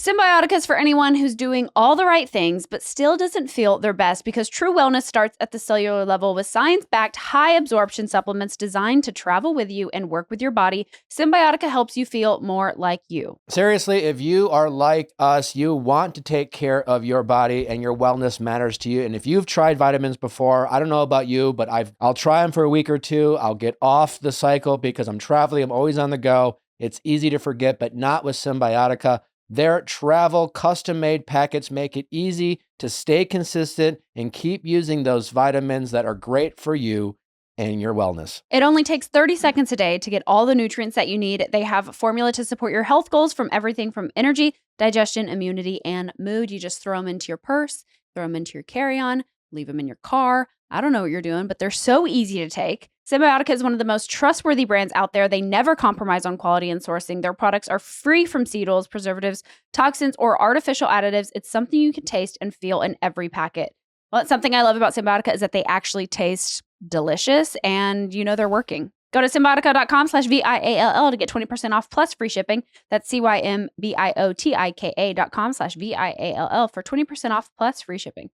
Symbiotica is for anyone who's doing all the right things but still doesn't feel their best, because true wellness starts at the cellular level with science-backed high-absorption supplements designed to travel with you and work with your body. Symbiotica helps you feel more like you. Seriously, if you are like us, you want to take care of your body and your wellness matters to you. And if you've tried vitamins before, I don't know about you, but I'll try them for a week or two. I'll get off the cycle because I'm traveling. I'm always on the go. It's easy to forget, but not with Symbiotica. Their travel custom-made packets make it easy to stay consistent and keep using those vitamins that are great for you and your wellness. It only takes 30 seconds a day to get all the nutrients that you need. They have a formula to support your health goals, from everything from energy, digestion, immunity, and mood. You just throw them into your purse, throw them into your carry-on, leave them in your car. I don't know what you're doing, but they're so easy to take. Symbiotica is one of the most trustworthy brands out there. They never compromise on quality and sourcing. Their products are free from seed oils, preservatives, toxins, or artificial additives. It's something you can taste and feel in every packet. Well, that's something I love about Symbiotica, is that they actually taste delicious and they're working. Go to symbiotica.com/VIALL to get 20% off plus free shipping. That's CYMBIOTIKA.com/VIALL for 20% off plus free shipping.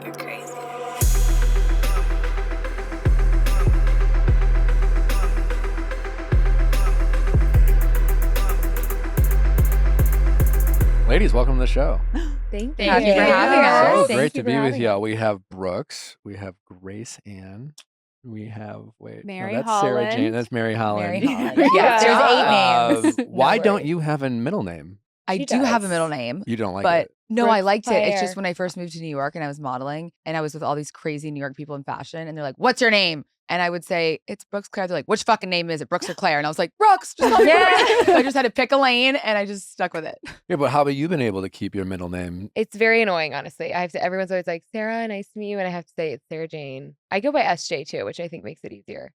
You're crazy. Ladies, welcome to the show. Thank you. Thank you for having us. So great to be with y'all. We have Brooks, we have Grace Ann, we have Mary that's Holland. Sarah Jane. That's Mary Holland. Mary Holland. Yeah, there's 8 names. Why No don't worries. you have a middle name? I She do have a does. middle name. You don't like but it. no, I Brooks liked it. It's just Claire. when I first moved to New York and I was modeling and I was with all these crazy New York people in fashion and they're like, "What's your name?" And I would say, "It's Brooks Claire." They're like, "Which fucking name is it, Brooks or Claire?" And I was like, "Brooks." Just call me Brooks. So I just had to pick a lane and I just stuck with it. Yeah, but how about you been able to keep your middle name? It's very annoying, honestly. I have to. Everyone's always like, "Sarah, nice to meet you," and I have to say it's Sarah Jane. I go by SJ too, which I think makes it easier.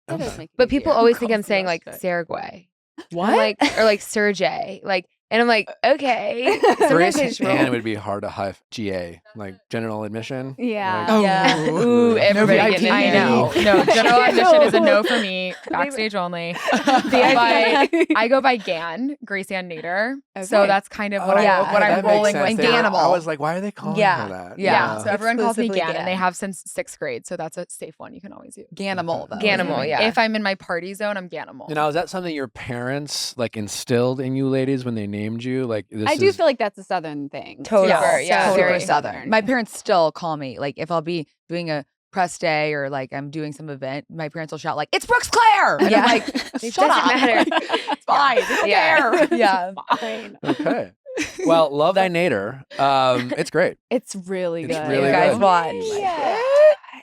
That does Okay. make it But people easier. always Who think I'm calls you saying like SJ? Sarah Guay. What? Or like Sir J. And I'm like, okay. Grace Sometimes I just roll. Ann would be hard to have GA, like general admission. Yeah. Like, Yeah. Ooh, everybody VIP. getting I it. know. No, general admission is a no for me. Backstage only. I go by Gan, Grace Ann Nader. So Okay. that's kind of what, yeah. what that I'm makes rolling sense. with. They were- Ganimal. I was like, why are they calling Yeah. her that? Yeah. So everyone calls me Exclusively Gan, and they Gan. have since 6th grade. So that's a safe one you can always use. Ganimal, though. Ganimal, yeah. If I'm in my party zone, I'm Ganimal. You know, is that something your parents like instilled in you ladies when they named you? Like this I do is feel like that's a Southern thing. Totally. Yeah, Super very Southern. My parents still call me, like, if I'll be doing a press day or like I'm doing some event, my parents will shout like, "It's Brooks Claire!" And I'm like, It "Shut doesn't up. matter. It's fine. They don't Yeah. care." Yeah. Fine. okay. Well, Love Thy Nader. It's great. It's really It's good. really You guys good. watch.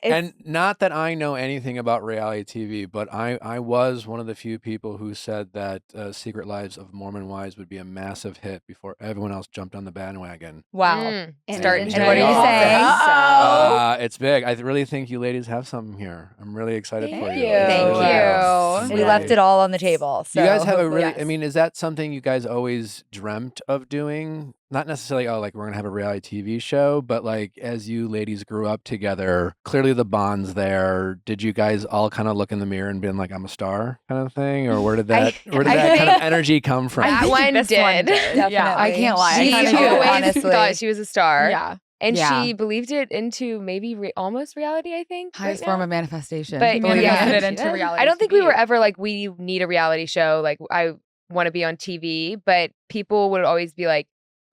And not that I know anything about reality TV, but I was one of the few people who said that Secret Lives of Mormon Wives would be a massive hit before everyone else jumped on the bandwagon. Wow. Mm. And Starting it to is what are you pay off. saying? Uh-oh. It's big. I really think you ladies have something here. I'm really excited for Thank you. you. It's Thank really you. good. We left it all on the table. So You guys have a hopefully- really, I mean, is that something you guys always dreamt of doing? Not necessarily, oh, like we're going to have a reality TV show, but like as you ladies grew up together, clearly the bond's there. Did you guys all kind of look in the mirror and being like, I'm a star kind of thing? Or where did that, I kind of think energy come from? That think one this did. Yeah. I can't lie. She I kinda do, always honestly. thought she was a star. Yeah. And Yeah. she believed it into maybe almost reality, I think. Highest right form now. of manifestation. But He Believe manifested it. it into reality I don't think we TV. were ever like, we need a reality show. Like, I want to be on TV. But people would always be like,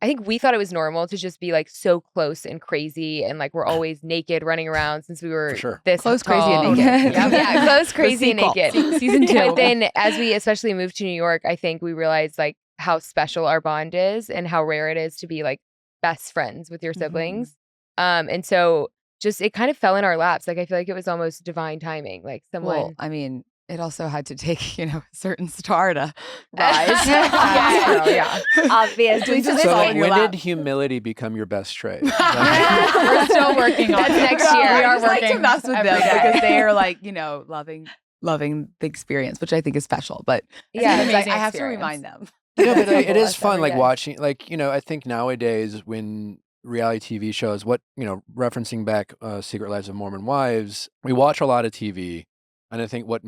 I think we thought it was normal to just be like so close and crazy. And like, we're always naked running around since we were For sure. this Close, crazy, and tall. naked. Yeah, close, crazy, and sequel. naked. Season 2. But then as we especially moved to New York, I think we realized like how special our bond is and how rare it is to be like best friends with your siblings. And so just it kind of fell in our laps. Like I feel like it was almost divine timing. Like someone Well, I mean, it also had to take, a certain star to rise. Yeah. Obviously. Just So fall like, in your when lap. did humility become your best trait? We're still working on That's it. next year. We We are are like to working mess with every them day. because they are like, loving the experience, which I think is special. But Yeah, sometimes amazing I have to experience. remind them. Yeah, but it Humble is us fun, every like day. watching, like, I think nowadays when reality TV shows, referencing back Secret Lives of Mormon Wives, we watch a lot of TV. And I think what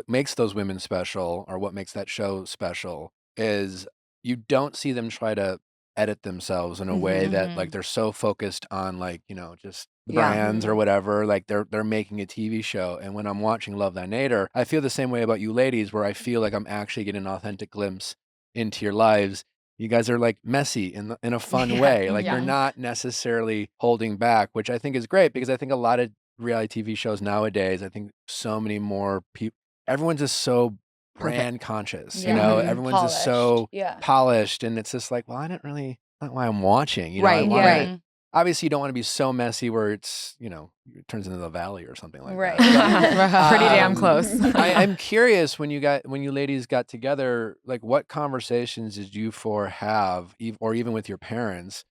makes those women special or what makes that show special is you don't see them try to edit themselves in a way that Mhm. like they're so focused on like, just Yeah. brands or whatever. Like they're making a TV show. And when I'm watching Love Thy Nader, I feel the same way about you ladies, where I feel like I'm actually getting an authentic glimpse into your lives. You guys are like messy in a fun way. Like you're not necessarily holding back, which I think is great, because I think a lot of reality TV shows nowadays, I think so many more people, everyone's just so brand conscious, Yeah. everyone's just so Yeah. polished, and it's just like, well, I didn't really, not why I'm watching, I Right. want Right. it. Obviously, you don't want to be so messy where it's, it turns into the Valley or something like Right. that. Pretty damn Um, close. I'm curious, when you ladies got together, like what conversations did you four have, or even with your parents,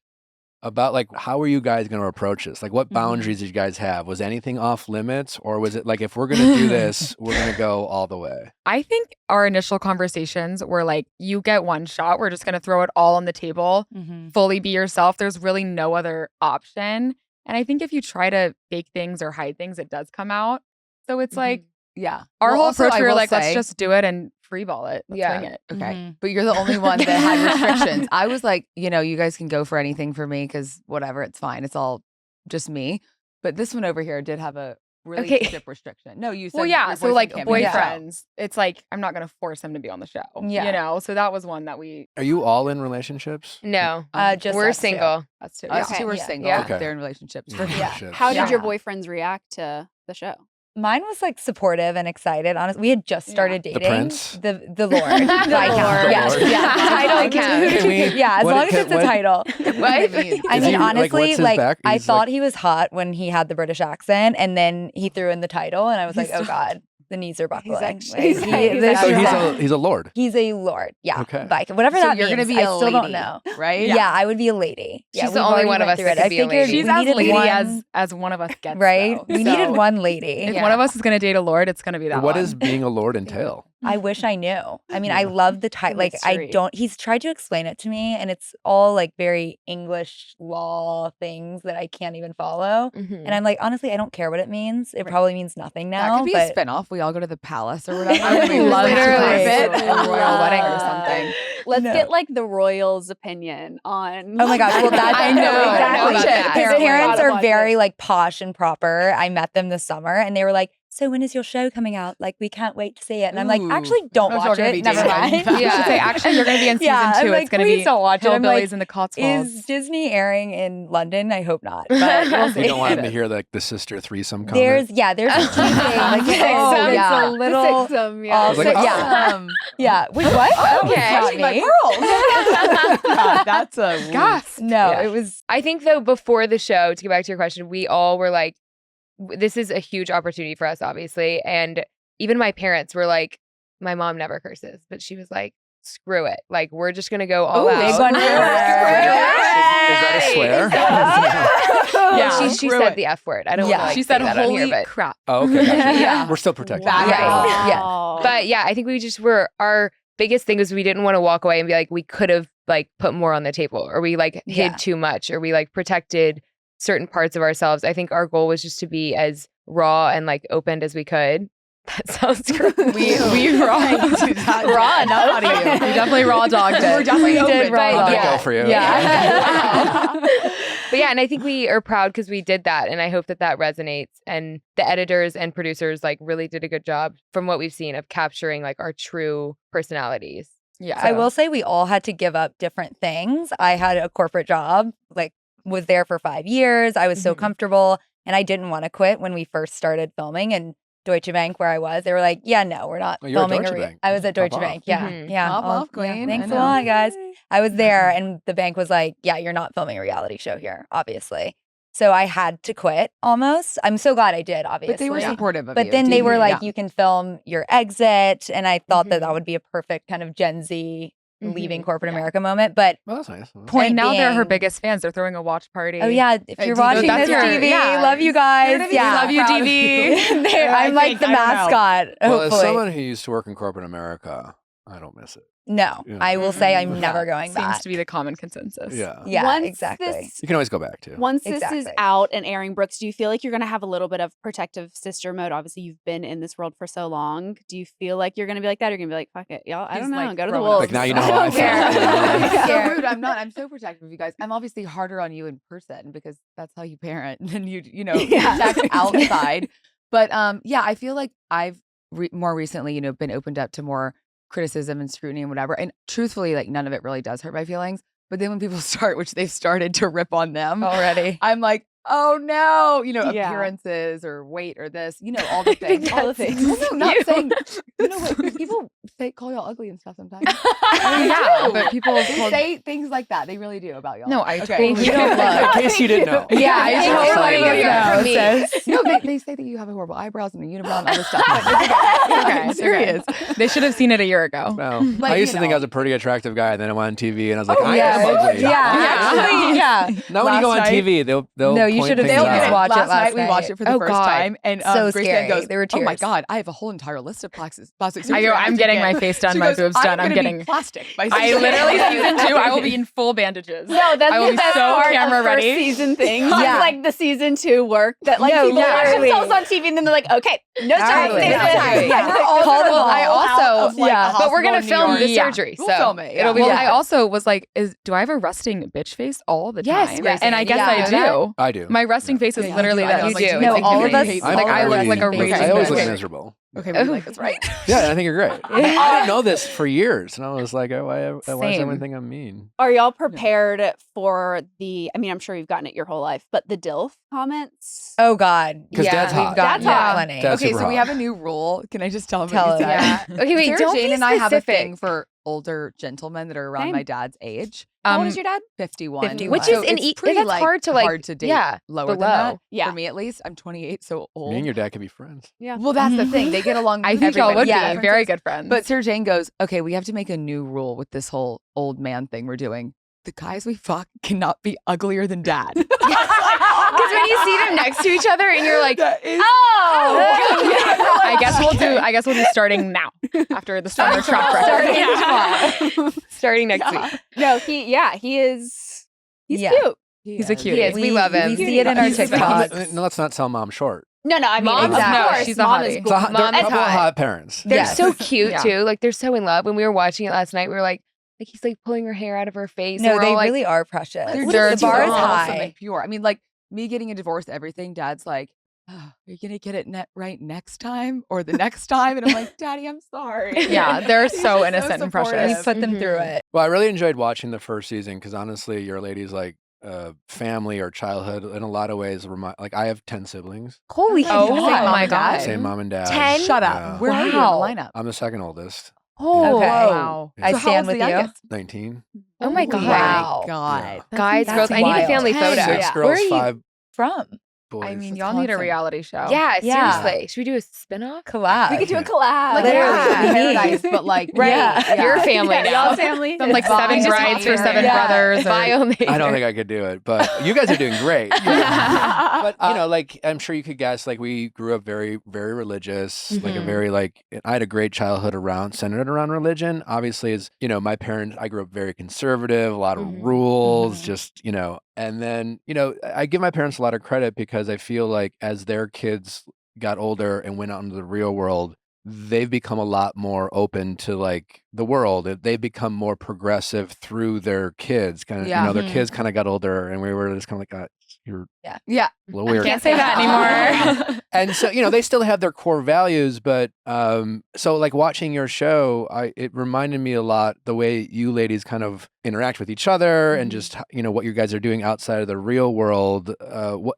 about like how are you guys going to approach this? Like what boundaries did you guys have? Was anything off limits, or was it like, if we're going to do this, we're going to go all the way? I think our initial conversations were like, you get one shot. We're just going to throw it all on the table, fully be yourself. There's really no other option. And I think if you try to fake things or hide things, it does come out. So it's like Yeah. our Well, whole also, approach, I we were will like, let's say- just do it and freeball it. Let's Yeah. wing it. Okay. But you're the only one that had restrictions. I was like, you guys can go for anything for me because whatever, it's fine. It's all just me. But this one over here did have a really Okay. strict restriction. No, you said Well, yeah. your So like boyfriend can't be on the show. boyfriends, it's like, I'm not going to force him to be on the show. Yeah. So that was one that we, Are you all in relationships? No, Just we're us two. single. us too. Us Yeah. two are Yeah. single. Yeah. Okay. They're in relationships. Yeah. For Relationships. How did your Yeah. boyfriends react to the show? Mine was like supportive and excited. Honestly, we had just started The dating. prince? The Lord. The Viscount. Lord. Yes. Lord. Yeah. The title Can we- Yeah, as what- long as it's a what- title. What it means. I Is mean, he, like, honestly, what's his like back? I He's, thought like- he was hot when he had the British accent, and then he threw in the title, and I was like, oh God, the knees are buckling. actually- Like, he's this So is he's a- he's a lord. he's a lord. Yeah. Okay. Viscount. Whatever So that you're means. gonna be I a still don't lady, know. right? Yeah, I would be a lady. Yeah, She's the we've only already one of went us through that it. could I be a figured lady. She's we as needed lady one, as one of us gets. right? though. We needed So one lady. If Yeah. one of us is going to date a lord, it's going to be that What one. does being a lord entail? I wish I knew. I mean, I love the title. Like, I Mystery. don't. He's tried to explain it to me, and it's all like very English law things that I can't even follow. Mhm. And I'm like, honestly, I don't care what it means. It probably means nothing now. That could be but a spinoff. We all go to the palace or whatever. I would We love to Literally. have It. a royal wedding or something. Let's No. get like the royal's opinion on. Oh my gosh! Well, that's I know. exactly. about that. His Apparently. parents Gotta are watch very it. like posh and proper. I met them this summer, and they were like, "So when is your show coming out? Like, we can't wait to see it." And I'm like, Ooh. "Actually, don't I was watch gonna it. be Never dating. mind." You should say, actually, you're going to be in season Yeah, I'm 2. like, It's going to please be don't watch it. I'm hillbillies like, in the Cotswolds. Is Disney airing in London? I hope not. But we'll see. You don't want him to hear like the sister threesome comment. There's a teasing. Like, The oh, sixsome. yeah. The a little. sixsome, I was like, Also- oh. yeah. Yeah. Wait, what? That was Okay. not Actually, my me. God, that's a Gas. No, Yeah. it was. I think though, before the show, to get back to your question, we all were like, this is a huge opportunity for us, obviously. And even my parents were like, my mom never curses, but she was like, screw it. Like, we're just going to go all Ooh, out. big one for her. Is that a swear? Yeah. She Screw said it. the F word. I don't Yeah. want to like, She said, say that on holy here, but crap. Oh, okay. Gotcha. Yeah. We're still protected. Wow. Right. Yeah. Wow. But yeah, I think we just were, our biggest thing was we didn't want to walk away and be like, we could have like put more on the table, or we like hid Yeah. too much, or we like protected certain parts of ourselves. I think our goal was just to be as raw and like opened as we could. That sounds great. We raw. raw enough out of you. We definitely raw dogged it. We're definitely We did open. raw How'd dog. that Yeah. go for you? Yeah. But yeah, and I think we are proud because we did that, and I hope that that resonates. And the editors and producers like really did a good job from what we've seen of capturing like our true personalities. Yeah. I will say we all had to give up different things. I had a corporate job, like was there for 5 years. I was so Mhm. comfortable, and I didn't want to quit when we first started filming. And Deutsche Bank, where I was, they were like, "Yeah, no, we're not Oh, you're at filming." Deutsche Bank. I was at Pop Deutsche off. Bank. Yeah, Mhm. yeah. Pop Oh, off, yeah, queen. Thanks I a know. lot, guys. I was there, and the bank was like, "Yeah, you're not filming a reality show here, obviously." So I had to quit almost. I'm so glad I did, obviously. But they were supportive of you. But then they were like, Yeah. "You can film your exit," and I thought that Mhm. that would be a perfect kind of Gen Z leaving Mhm. corporate America moment. But Well, that's nice. point And now they're her being- biggest fans. They're throwing a watch party. Oh yeah, if Hey, you're do you know watching that's this your- TV, yeah. love you guys. They're Yeah, love you, proud of TV. I'm like the I don't know. mascot. Well, as Hopefully, someone who used to work in corporate America, I don't miss it. no, Yeah. I will say I'm Mhm. never going Seems back. to be the common consensus. Yeah. Yeah, Once exactly. this- You can always go back to. Once this is Exactly. out and airing, Brooks, do you feel like you're going to have a little bit of protective sister mode? Obviously, you've been in this world for so long. Do you feel like you're going to be like that? Or you're going to be like, fuck it, y'all? I He's don't know. like Go to the throwing wolves. up Like now you know I how I don't feel. care. I'm not. I'm so protective of you guys. I'm obviously harder on you in person because that's how you parent than you know, protect outside. But yeah, I feel like I've more recently, been opened up to more criticism and scrutiny and whatever. And truthfully, like none of it really does hurt my feelings. But then when people start, which they've started to rip on them already, I'm like, oh no, Yeah. appearances or weight or this, all the things. All the things. Well, no, not saying, what, people call y'all ugly and stuff sometimes. I mean, Yeah, but people they called- say things like that. They really do about y'all. No, I okay. totally You don't love. In case you didn't know. Yeah, I think totally everybody know. knows. No, they say that you have horrible eyebrows and a unibrow and other stuff. But Okay, I'm serious. They should have seen it a year ago. Well, But, I used you to think I know. was a pretty attractive guy, and then I went on TV, and I was like, Oh, I yeah. am ugly. Yeah, actually, yeah. Now when you go on Last night- TV, they'll No, you point should have things seen out. it. Watch it last last night. We night. watched it for the Oh, first God. time, and So Grace scary. goes, There were "Oh my tears. God, I have a whole entire list of plastic I surgery. go, I have I'm to getting get." my face done, She my goes, boobs "I'm done. I'm gonna be getting. plastic. By I season literally two." season 2. I will be in full bandages. No, that's I will the be best so part camera of ready. first season things. Yeah. It's like the season 2 work that like No, people yeah. watch themselves on TV and then they're like, okay, no Totally. surgery. Yeah. We're all Call gonna them go all out of, like, Yeah. a But we're hospital gonna in New film York. the Yeah. surgery, We'll so film it, it'll be. Well, Yeah. I also was like, do I have a resting bitch face all the Yes, time? Grace, and I guess yeah. I You know do. I do. My resting face is Yeah, you literally do. I that. know, You like, do. No, It's all like of us. hate- I Like, I look like a really- raging I always look bitch. miserable. Okay, we're like, that's right. Yeah, I think you're great. I didn't know this for years, and I was like, why does Same. everyone think I'm mean? Are y'all prepared for I mean, I'm sure you've gotten it your whole life, but the DILF comments? Oh God. 'Cause Dad's hot. We've gotten Dad's hot. plenty. Dad's Okay, super so we hot. have a new rule. Can I just tell them Tell what you them. said? Yeah. Okay, wait. Sarah Don't Jane be and I have a specific. thing for older gentlemen that are around Same. my dad's age. How old is your dad? 51. 51. Which So is an it's e- pretty, that's hard to, like, hard to date yeah, lower below. than that. Yeah. For me at least. I'm 28, so old. Me and your dad could be friends. Yeah. Well, that's the thing. They get along. I with think y'all would everybody. be very good friends. But Sarah Jane goes, okay, we have to make a new rule with this whole old man thing we're doing. The guys we fuck cannot be uglier than dad. Because when you see them next to each other and you're like, Oh! I guess we'll do starting now after the summer track record. starting next week. No, he is. He's Yeah. cute. He's a is. cutie. He is. We love him. We see it in our He's- TikToks. No, let's not sell mom short. No, I mean, Mom's of not. course, She's a mom hottie. is It's a, cool. they're a Mom is couple of hot. hot parents. They're Yes. so cute Yeah. too. Like they're so in love. When we were watching it last night, we were like he's like pulling her hair out of her face. and No, we're they all like, really are precious. They're The so bar is awesome high. and pure. I mean, like me getting a divorce, everything. Dad's like, oh, are you gonna get it right next time or the next time? And I'm like, Daddy, I'm sorry. Yeah, they're He's so just innocent and supportive. precious. We put them through Mhm. it. Well, I really enjoyed watching the first season because honestly, your lady's like family or childhood in a lot of ways. Like I have 10 siblings, holy Oh shit. my my God. same mom and dad. 10? Shut up. Yeah. Where are you in the Wow. lineup? I'm the second oldest. Oh, Okay. Wow. Yeah. I So how stand old's with the you. youngest? 19. Oh my God. Wow. God. Guys, That's girls, I need a wild. family 10. photo. 6 Yeah. girls, Where are you 5 From boys. I mean, That's y'all need a constant. reality show. Yeah, Yeah. seriously. Should we do a spinoff? collab. We could do a collab. Like Literally. yeah, Me. paradise, but like Right. Yeah. Your family now. Y'all family. Some like Viall 7 Files. brides for 7 Yeah. brothers. or- Viall Nader. I don't think I could do it, but you guys are doing great. But you know, like I'm sure you could guess, like we grew up very, very religious, like a Mhm. very I had a great childhood centered around religion. Obviously, as you know, my parents, I grew up very conservative, a lot of Mhm. rules, Mhm. just and then I give my parents a lot of credit because I feel like as their kids got older and went out into the real world, they've become a lot more open to like the world. They've become more progressive through their kids. Kind of, Yeah. their Mhm. kids kind of got older, and we were just kind of like, you're Yeah. a little weird. Can't say that anymore. And so they still have their core values, but so like watching your show, it reminded me a lot the way you ladies kind of interact with each other and just what you guys are doing outside of the real world.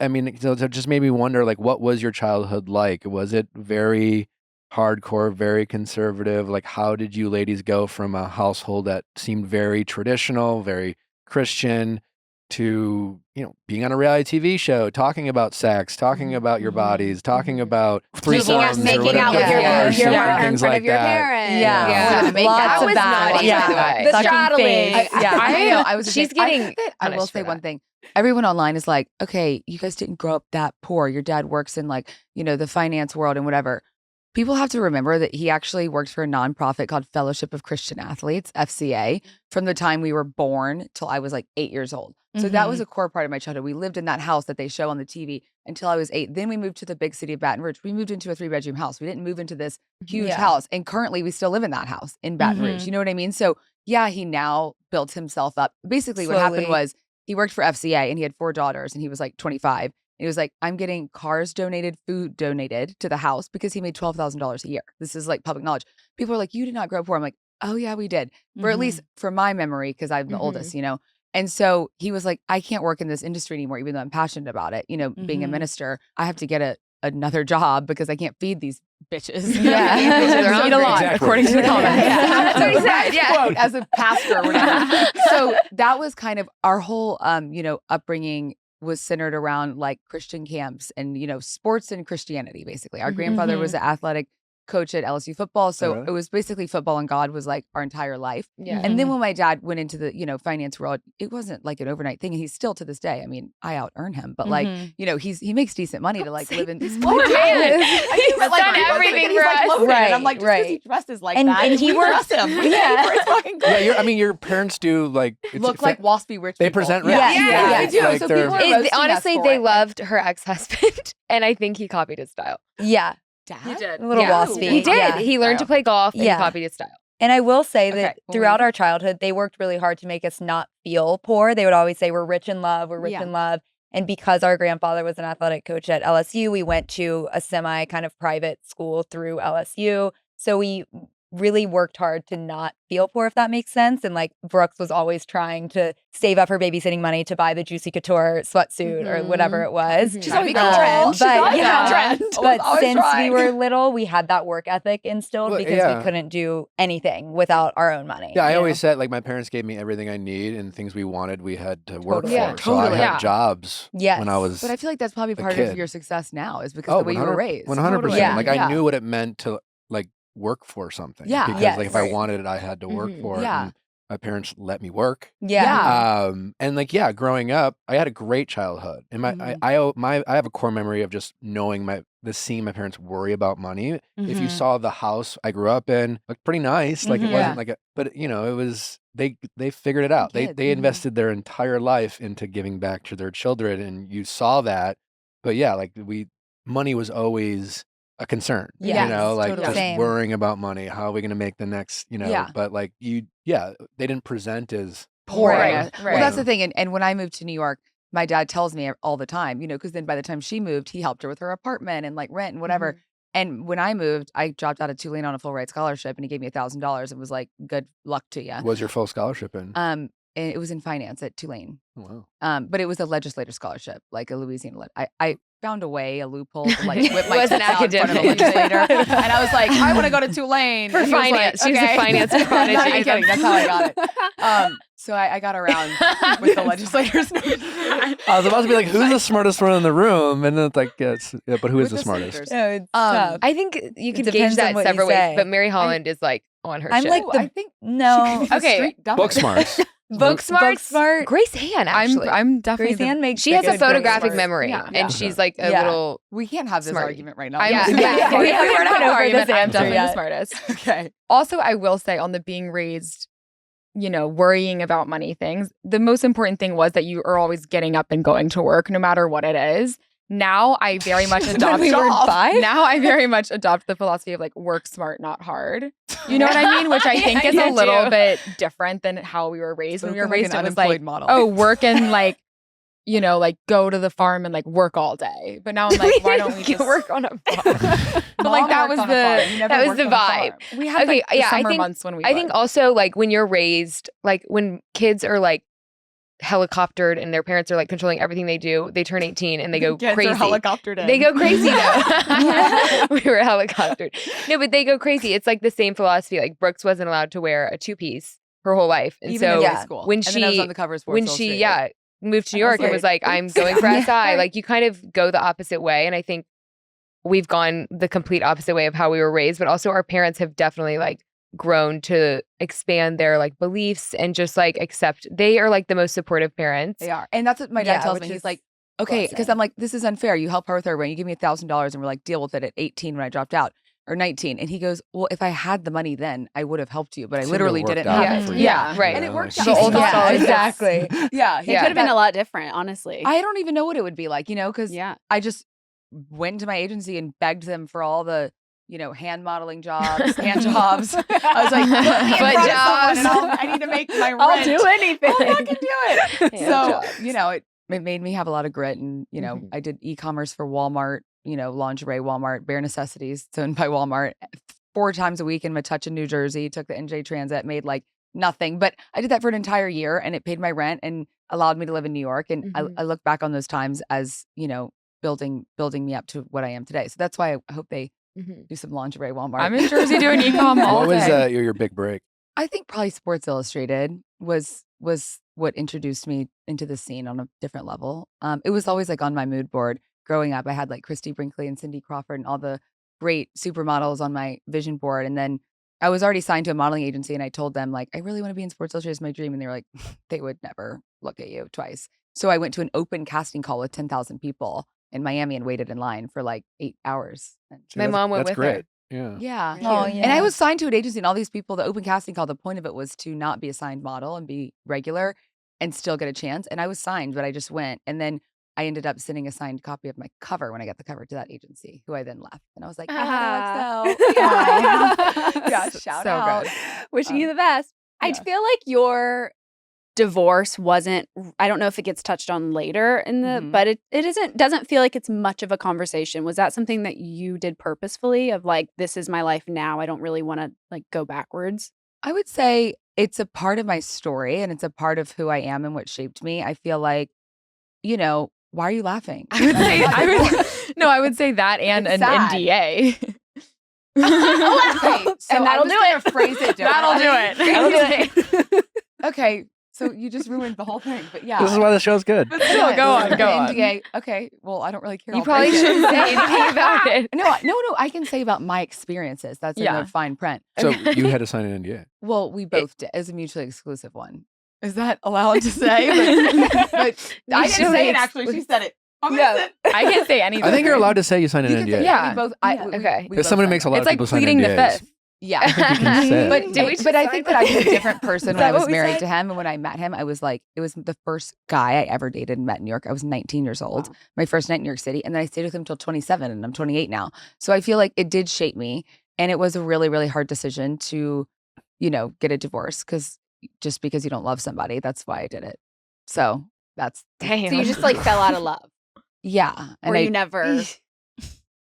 I mean, so it just made me wonder, like, what was your childhood like? Was it very hardcore, very conservative? Like, how did you ladies go from a household that seemed very traditional, very Christian, to being on a reality TV show, talking about sex, talking about your bodies, talking about threesomes, or making whatever out with they your are, partner certain in things front like of your that. parents. Yeah. Yeah. Lots That of was that. naughty, Yeah. by the way. The Sucking straddling. face. Yeah. I know. I was. She's just- I getting think that I will punished say for one that. thing. Everyone online is like, okay, you guys didn't grow up that poor. Your dad works in like the finance world and whatever. People have to remember that he actually worked for a nonprofit called Fellowship of Christian Athletes, FCA, from the time we were born till I was like 8 years old. So that was a core part of my childhood. We lived in that house that they show on the TV until I was 8. Then we moved to the big city of Baton Rouge. We moved into a 3-bedroom house. We didn't move into this huge Yeah. house. And currently we still live in that house in Baton Rouge. Mhm. You know what I mean? So yeah, he now built himself up. Basically, what happened Slowly. was he worked for FCA and he had 4 daughters and he was like 25. And he was like, I'm getting cars donated, food donated to the house because he made $12,000 a year. This is like public knowledge. People are like, you did not grow up poor. I'm like, oh yeah, we did. For at least for my memory, because I'm the oldest, you know. And so he was like, I can't work in this industry anymore, even though I'm passionate about it. You know, being a minister, I have to get another job because I can't feed these bitches. Yeah. They eat a lot, Exactly. according to the comments. That's what he said, yeah. Quote, as a pastor or whatever. So that was kind of our whole, you know, upbringing was centered around like Christian camps and, you know, sports and Christianity, basically. Our grandfather was an athletic coach at LSU football. So really? it was basically football and God was like our entire life. Yeah. And then when my dad went into the, you know, finance world, it wasn't like an overnight thing. And he's still to this day. I mean, I out earn him, but like, you know, he makes decent money to like live in this Poor man. He's done everything for us. Right, I'm like, just because he right. dresses like And- that, and he we works- trust him. Yeah. It's fucking good. Yeah, I mean, your parents do like Look like waspy rich they people. present rich. Yeah, they do. Like so they're- people are It- roasting us honestly, for they it. loved her ex-husband, and I think he copied his style. Yeah. Dad? A little Yeah. waspy. He did. Yeah. He learned to play golf and Yeah. copied his style. And I will say Okay, that well, throughout we- our childhood, they worked really hard to make us not feel poor. They would always say, we're rich in love, we're rich Yeah. in love. And because our grandfather was an athletic coach at LSU, we went to a semi kind of private school through LSU. So we really worked hard to not feel poor, if that makes sense. And like Brooks was always trying to save up her babysitting money to buy the Juicy Couture sweatsuit or whatever it was. Mhm. She's always Um, on trend. but always yeah. on trend. But Always since we trying. were little, we had that work ethic instilled Well, because yeah. we couldn't do anything without our own money. Yeah, I you know? always said like my parents gave me everything I need and things we wanted we had to work Totally. for. Yeah, So I totally. had Yeah. jobs Yes. when I was But I feel like that's probably a part kid. of your success now is because the way you were raised. 100%. Yeah. Like I knew what it meant to like work for something. Yeah. Because Yes. like if I wanted it, I had to work Mhm. for it. Yeah. And my parents let me work. Yeah. And like yeah, growing up, I had a great childhood. And I have a core memory of just knowing seeing my parents worry about money. If Mm-hmm. you saw the house I grew up in, looked pretty nice. Like it Mhm. wasn't Yeah. like but you know, it was they figured it out. kids. They invested their entire life into giving back to their children and you saw that. But yeah, like money was always a concern. Yes, you know, like totally. just Same. worrying about money. How are we gonna make the next, you know, Yeah. but like they didn't present as Poor. Right, Well, right. that's the thing. And when I moved to New York, my dad tells me all the time, you know, because then by the time she moved, he helped her with her apartment and like rent and whatever. And when I moved, I dropped out of Tulane on a full ride scholarship and he gave me $1,000 and was like, good luck to you. What was your full scholarship in? And it was in finance at Tulane. Oh, wow. But it was a legislator scholarship, like a Louisiana. I found a loophole to like whip It my was an tits out in front of a academic. legislator. And I was like, I want to go to Tulane. For And he was like, finance. She was a "Okay." finance Not prodigy. even kidding. That's how I got it. So I got around with the legislators. I was about to be like, who's the smartest one in the room? And then it's like, but who is With the the smartest? senators. No, it's Um, tough. I think you could gauge depends on that what you several ways, say. but Mary Holland is like on her I'm shit. like the- I think No. Okay. Book smarts. book smarts. smart. Grace Han, actually. I'm definitely Grace Ann makes she has a good photographic grades. memory, Yeah. and she's like a Yeah. little. We can't have this Smart. argument right now. I'm, Yeah. Yeah. we We haven't haven't gotten had an over argument. this I'm answer definitely yet. the smartest. Okay. Also, I will say on the being raised, you know, worrying about money things, the most important thing was that you are always getting up and going to work, no matter what it is. Now I very much adopt. we were 5? Now I very much adopt the philosophy of like work smart, not hard. You know what I mean? Which I think is a little bit different than how we were raised. When we were raised, it was like, model. oh, work and like, you know, like go to the farm and like work all day. But now I'm like, why don't we just work on a farm? But like that was That was the vibe. We had Okay, like, the yeah, I summer think- months when we I think also like when you're raised, like when kids are like helicoptered and their parents are like controlling everything they do, they turn 18 and they go crazy. helicoptered in. They go crazy now. We were helicoptered. No, but they go crazy. It's like the same philosophy. Like Brooks wasn't allowed to wear a two-piece her whole life. And Even so in Yeah. high school. when And then I was she- on the cover of Sports when Illustrated. she moved to New I was York and was like, like, I'm oops. going for Yeah. SI. Like you kind of go the opposite way. And I think we've gone the complete opposite way of how we were raised, but also our parents have definitely like grown to expand their like beliefs and just like accept. They are like the most supportive parents. They are. And that's what my dad Yeah, tells which me. is He's like, okay, because blessing. I'm like, this is unfair. You help her with her rent. You give me $1,000 and we're like, deal with it at 18 when I dropped out or 19. And he goes, well, if I had the money then, I would have helped you, but I Seemed to literally work didn't out have for it. you, Yeah, you right. And it know, worked like- out. The oldest Yeah, always- exactly. Yeah. It could have been a lot different, honestly. I don't even know what it would be like, you know, because yeah. I just went to my agency and begged them for all the hand modeling jobs, hand jobs. I was like, put me in Foot front of jobs. someone and I need to make my rent. I'll do anything. I'll fucking do it. Hand So, jobs. it made me have a lot of grit. And, I did e-commerce for Walmart, lingerie, Walmart, bare necessities, owned by Walmart 4 times a week in Metuchen, New Jersey, took the NJ Transit, made like nothing. But I did that for an entire year and it paid my rent and allowed me to live in New York. And I look back on those times as, building me up to what I am today. So that's why I hope they do some lingerie Walmart. I'm in Jersey doing e-com all What was day. your big break? I think probably Sports Illustrated was what introduced me into the scene on a different level. It was always like on my mood board growing up. I had like Christy Brinkley and Cindy Crawford and all the great supermodels on my vision board. And then I was already signed to a modeling agency and I told them like, I really want to be in Sports Illustrated, it's my dream. And they were like, they would never look at you twice. So I went to an open casting call with 10,000 people in Miami and waited in line for like 8 hours. My mom went That's with her. great. Yeah. Yeah. Oh, yeah. And I was signed to an agency and all these people, the open casting call, the point of it was to not be a signed model and be regular and still get a chance. And I was signed, but I just went. And then I ended up sending a signed copy of my cover when I got the cover to that agency, who I then left. And I was like, yeah, shout So out. good. Wishing you the best. I yeah. feel like your divorce wasn't, I don't know if it gets touched on later in the, Mhm. but it doesn't feel like it's much of a conversation. Was that something that you did purposefully of like, this is my life now, I don't really want to like go backwards? I would say it's a part of my story and it's a part of who I am and what shaped me. I feel like, why are you laughing? I would say that and It's an sad. NDA. Okay, so And that'll I'm just do gonna it. phrase it That'll differently. do it. Okay, so you just ruined the whole thing, but yeah. This is why the show's good. But still, go on, The go on. NDA. Okay, well, I don't really care. You I'll probably break it. shouldn't say anything about it. No, I can say about my experiences. That's in Yeah. the fine print. So you had to sign an NDA. Well, we both did. It was a mutually exclusive one. Is that allowed to say? But I didn't say it, actually. She said it. Yeah. I can't say anything. I think you're allowed to say you signed an You can say, NDA. Yeah. we both. Yeah. Okay. Because somebody makes a lot It's of like people sign pleading the NDAs. fifth. Yeah. I think you can say. But Did we just I sign think that I was a that? different person when that I was what we married said? to him. And when I met him, I was like, it was the first guy I ever dated and met in New York. I was 19 years old, Wow. my first night in New York City. And then I stayed with him till 27 and I'm 28 now. So I feel like it did shape me. And it was a really, really hard decision to, get a divorce just because you don't love somebody. That's why I did it. So that's, Damn. So you just like fell out of love, yeah. or you never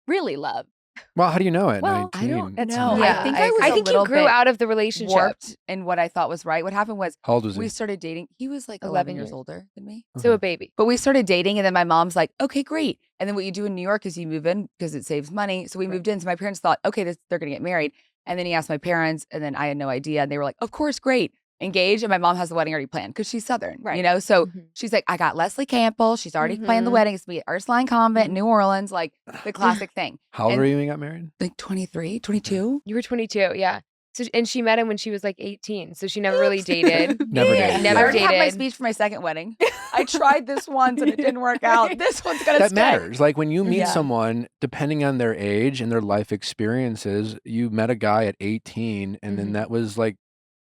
really loved. Well, how do you know it? Well, 19. I don't That's know. hard. I think I was I a think you little grew bit out of the relationship. warped in what I thought was right. What happened was How old was he? we started dating. He was like 11 years older than me. So a baby. But we started dating, and then my mom's like, okay, great. And then what you do in New York is you move in because it saves money. So we moved in. So my parents thought, okay, they're going to get married. And then he asked my parents, and then I had no idea. And they were like, of course, great. Engaged. And my mom has the wedding already planned because she's Southern, Right. So Mhm. she's like, I got Leslie Campbell. She's already planned the Mhm. wedding. It's going to be at Ursuline Convent in New Orleans, like the classic thing. How old and- were you when you got married? Like 23, 22. You were 22, yeah. So and she met him when she was like 18. So she never really dated. Never Yeah. dated. Never I already had my dated. speech for my second wedding. I tried this once and it didn't work out. This one's going to That stay. matters. Like when you meet Yeah. someone, depending on their age and their life experiences, you met a guy at 18 and then Mhm. that was like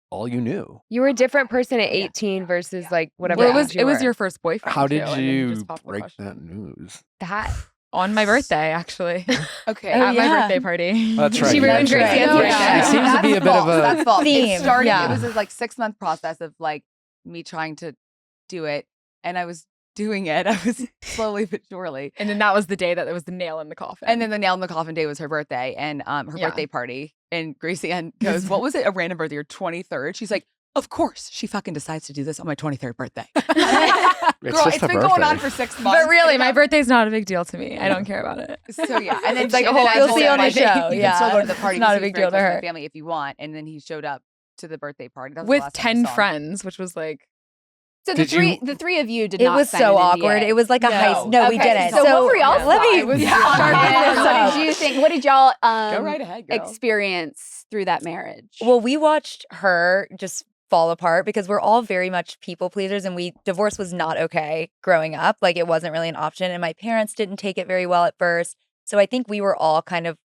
all you knew. You were a different person at 18 versus like whatever. Well, age you it was were. your first boyfriend. How too, did and then you you just popped the break question. that news? that. On my birthday, actually. Okay. At my yeah. birthday party. That's right. She you ruined mentioned Gracie that. Ann's Yeah. birthday. It seems to be a bit of a. That's false. theme. It started. Yeah. It was this like 6-month process of like me trying to do it, and I was doing it. I was slowly but surely. And then that was the day that there was the nail in the coffin. And then the nail in the coffin day was her birthday and her Yeah. birthday party. And Gracie Ann goes, "What was it? A random birthday? Your 23rd?" She's like, "Of course, she fucking decides to do this on my 23rd birthday." It's Girl, just it's a been going on birthday. for 6 months. but really, and my now- birthday's not a big deal to me. I don't care about it. So yeah, and then It's like she- a and whole then I You'll told see him, on the like, show, You can still yeah. go to the party. It's not a because big he's very deal to close my her. family if you want. And then he showed up to the birthday party. That was the With last time I 10 saw him. friends, which was like, So Did you- the three of you did It not was sign so an awkward. NDA. It was like a No. heist. No, we Okay, didn't. so what were y'all let me. It was Yeah. hard. So did you think? What did y'all Go right ahead, girl. experience through that marriage? Well, we watched her just fall apart because we're all very much people pleasers, and divorce was not okay growing up. Like, it wasn't really an option, and my parents didn't take it very well at first. So I think we were all kind of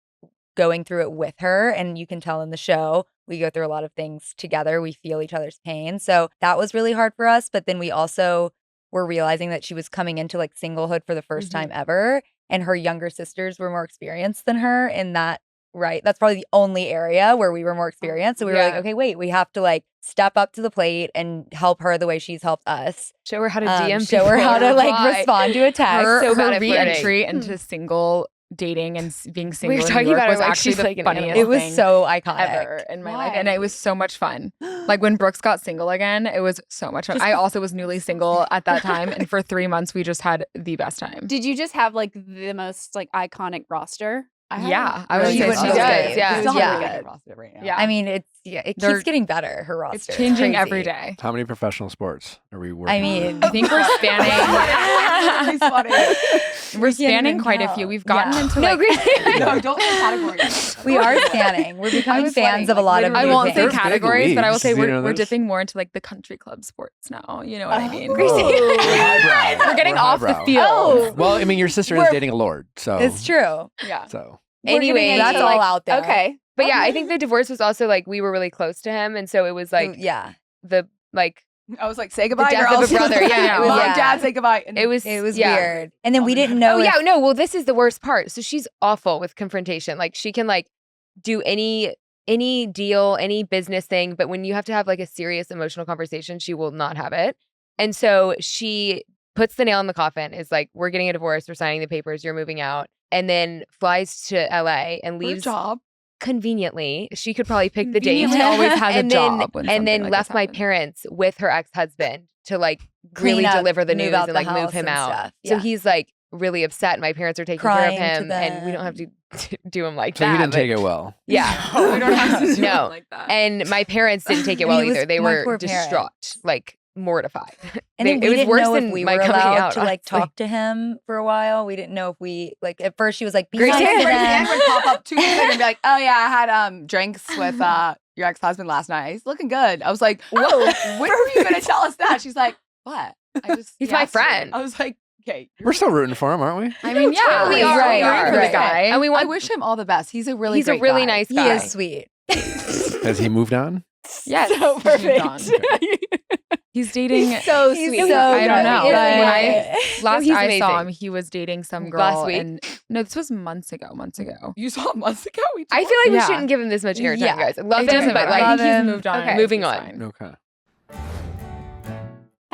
going through it with her, and you can tell in the show we go through a lot of things together. We feel each other's pain. So that was really hard for us. But then we also were realizing that she was coming into like singlehood for the 1st time ever, and her younger sisters were more experienced than her in that right? That's probably the only area where we were more experienced. So we were like, Yeah. okay, wait, we have to like step up to the plate and help her the way she's helped us. Show her how to DM Show her people how to or like reply. respond to a text. Her, so bad her at flirting. re-entry into single dating and being single were in talking New York about it was like actually she's the like an funniest animal. It was thing so iconic. ever in my life, and it was so much fun. Like when Brooks got single again, it was so much fun. I also was newly single at that time, and for 3 months we just had the best time. Did you just have like the most like iconic roster? Yeah, I would She say wouldn't so. know does, it. yeah. It Still was have really a good. good roster right now. Yeah. I mean, it They're- keeps getting better. Her roster. It's changing crazy. every day. How many professional sports are we working I on? mean, I think we're spanning. He's funny. We're can't spanning even quite a count. few. We've gotten Yeah. into No, like. really. No, don't say categories. we are spanning. We're becoming was fans sweating, of a lot like, of I new won't say things. There's big categories, but I will say leagues, you know, we're there's- dipping more into like the country club sports now. You know what I mean? We're highbrow. We're getting We're off the highbrow. field. Oh. Well, I mean, your sister is We're- dating a lord, so It's true. Yeah. So We're getting Anyway, into, That's like- all out there. Okay. But yeah, I think the divorce was also like we were really close to him, and so it was like yeah, the like I was like, say goodbye, death of a girls. brother. Yeah, it was Mom, like- Dad, say goodbye. And it was yeah. weird. And then we didn't know. Oh if- yeah, no. Well, this is the worst part. So she's awful with confrontation. Like she can like do any deal, any business thing, but when you have to have like a serious emotional conversation, she will not have it. And so she puts the nail in the coffin. Is like, we're getting a divorce. We're signing the papers. You're moving out, and then flies to LA and Good leaves job. conveniently. She could probably pick the date. Conveniently always has a and then, job when and something then like left this my happens. parents with her ex-husband to like Clean really up, deliver the move news out and the like move house him and out. stuff. So Yeah. he's like really upset. My parents are taking Crying care to of him, and we don't have to do him like so that. you didn't but- take it well. Yeah. We don't have to do No. it like that. And my parents didn't take it I well mean, it was either. They my were poor distraught, parents. like mortified. And then It we was didn't worse know than if we my were coming allowed out, to like honestly. talk to him for a while. We didn't know if we like at first she was like, be Great nice Dan. to Great Dan them. would pop up 2 days later and be like, oh yeah, I had drinks with your ex-husband last night. He's looking good. I was like, whoa, when were you gonna tell us that? She's like, what? He's my asked you." friend. I was like, okay. We're still rooting for him, aren't we? I mean, yeah, totally we are. are. We We are. are for the Right. guy. And we I want wish him all the best. He's a really he's a great really guy. nice He guy. is sweet. Has he moved on? Yes, So he's perfect. done. He's dating. So He's sweet. so I don't good. know. He is When amazing. last he's I saw amazing. him, he was dating some girl. Last week? And no, this was months ago. Months ago. You saw him months ago. We I talked. feel like we Yeah. shouldn't give him this much airtime, Yeah. guys. I love It doesn't him, but matter. like, I think him. he's moved on. Okay. Moving He's on. fine. Okay.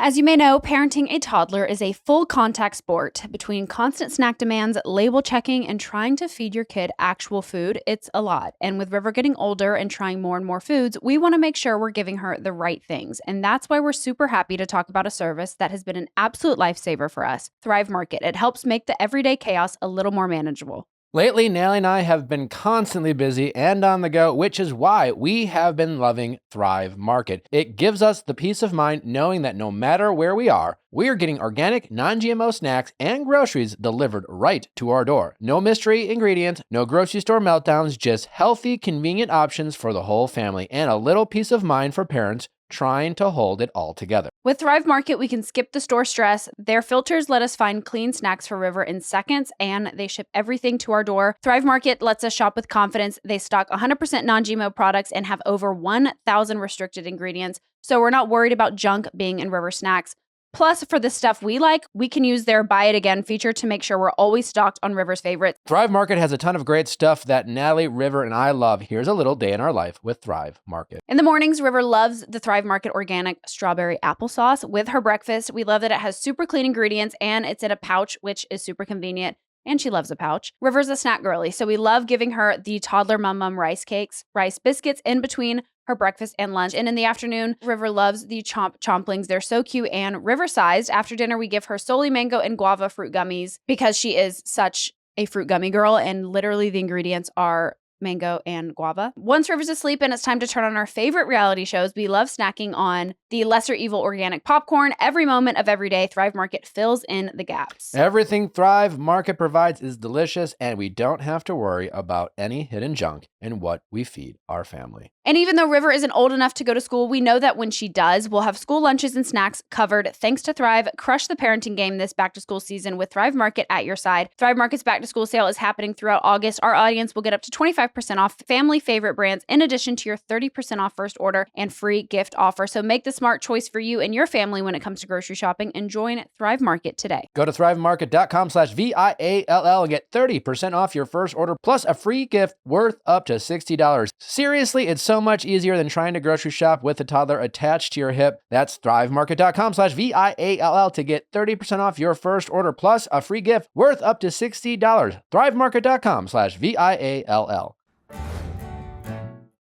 As you may know, parenting a toddler is a full contact sport. Between constant snack demands, label checking, and trying to feed your kid actual food, it's a lot. And with River getting older and trying more and more foods, we want to make sure we're giving her the right things. And that's why we're super happy to talk about a service that has been an absolute lifesaver for us, Thrive Market. It helps make the everyday chaos a little more manageable. Lately, Nally and I have been constantly busy and on the go, which is why we have been loving Thrive Market. It gives us the peace of mind knowing that no matter where we are getting organic, non-GMO snacks and groceries delivered right to our door. No mystery ingredients, no grocery store meltdowns, just healthy, convenient options for the whole family and a little peace of mind for parents trying to hold it all together. With Thrive Market, we can skip the store stress. Their filters let us find clean snacks for River in seconds, and they ship everything to our door. Thrive Market lets us shop with confidence. They stock 100% non-GMO products and have over 1,000 restricted ingredients, so we're not worried about junk being in River snacks. Plus, for the stuff we like, we can use their Buy It Again feature to make sure we're always stocked on River's favorites. Thrive Market has a ton of great stuff that Natalie, River, and I love. Here's a little day in our life with Thrive Market. In the mornings, River loves the Thrive Market organic strawberry applesauce with her breakfast. We love that it has super clean ingredients and it's in a pouch, which is super convenient. And she loves a pouch. River's a snack girly, so we love giving her the toddler mum rice cakes, rice biscuits in between her breakfast and lunch. And in the afternoon, River loves the chomplings. They're so cute and River-sized. After dinner, we give her solely mango and guava fruit gummies because she is such a fruit gummy girl, and literally the ingredients are mango and guava. Once River's asleep and it's time to turn on our favorite reality shows, we love snacking on the lesser evil organic popcorn. Every moment of every day, Thrive Market fills in the gaps. Everything Thrive Market provides is delicious, and we don't have to worry about any hidden junk. in what we feed our family. And even though River isn't old enough to go to school, we know that when she does, we'll have school lunches and snacks covered. Thanks to Thrive, crush the parenting game this back-to-school season with Thrive Market at your side. Thrive Market's back-to-school sale is happening throughout August. Our audience will get up to 25% off family favorite brands in addition to your 30% off first order and free gift offer. So make the smart choice for you and your family when it comes to grocery shopping and join Thrive Market today. Go to thrivemarket.com/VIALL and get 30% off your first order plus a free gift worth up to $60. Seriously, it's so much easier than trying to grocery shop with a toddler attached to your hip. That's thrivemarket.com/VIALL to get 30% off your first order plus a free gift worth up to $60. thrivemarket.com/VIALL.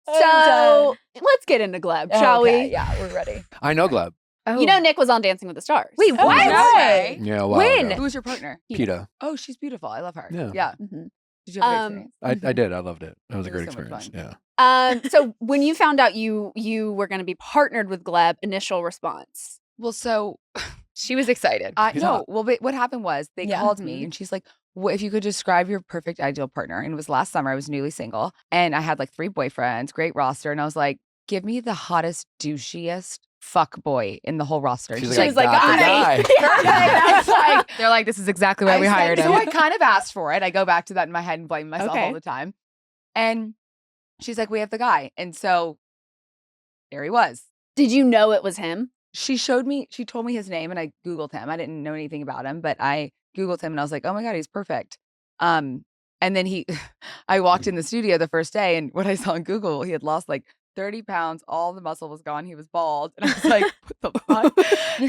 So let's get into Gleb, shall Okay, we? Yeah, we're ready. I know Gleb. Oh. You know Nick was on Dancing with the Stars. Wait, Oh, what? no way. Yeah, a while When? ago. Who was your partner? PETA. Oh, she's beautiful. I love her. Yeah. Yeah. Mhm. Did you have a good experience? I did. I loved it. It was a It great was so much experience. fun. Yeah. So when you found out you were going to be partnered with Gleb, initial response? Well, so She was excited. I Yeah. no. Well, but what happened was they Yeah. called me and she's like, if you could describe your perfect ideal partner. And it was last summer. I was newly single and I had like 3 boyfriends, great roster. And I was like, give me the hottest, douchiest fuck boy in the whole roster. And She's She was like, "Got the "Got guy." it." Perfect. I was like, They're like, this is exactly why we I said- hired him. So I kind of asked for it. I go back to that in my head and blame myself Okay. all the time. And she's like, we have the guy. And so there he was. Did you know it was him? She told me his name and I Googled him. I didn't know anything about him, but I Googled him and I was like, oh my God, he's perfect. And then I walked in the studio the first day and what I saw on Google, he had lost like 30 pounds. All the muscle was gone. He was bald. And I was like, what the fuck?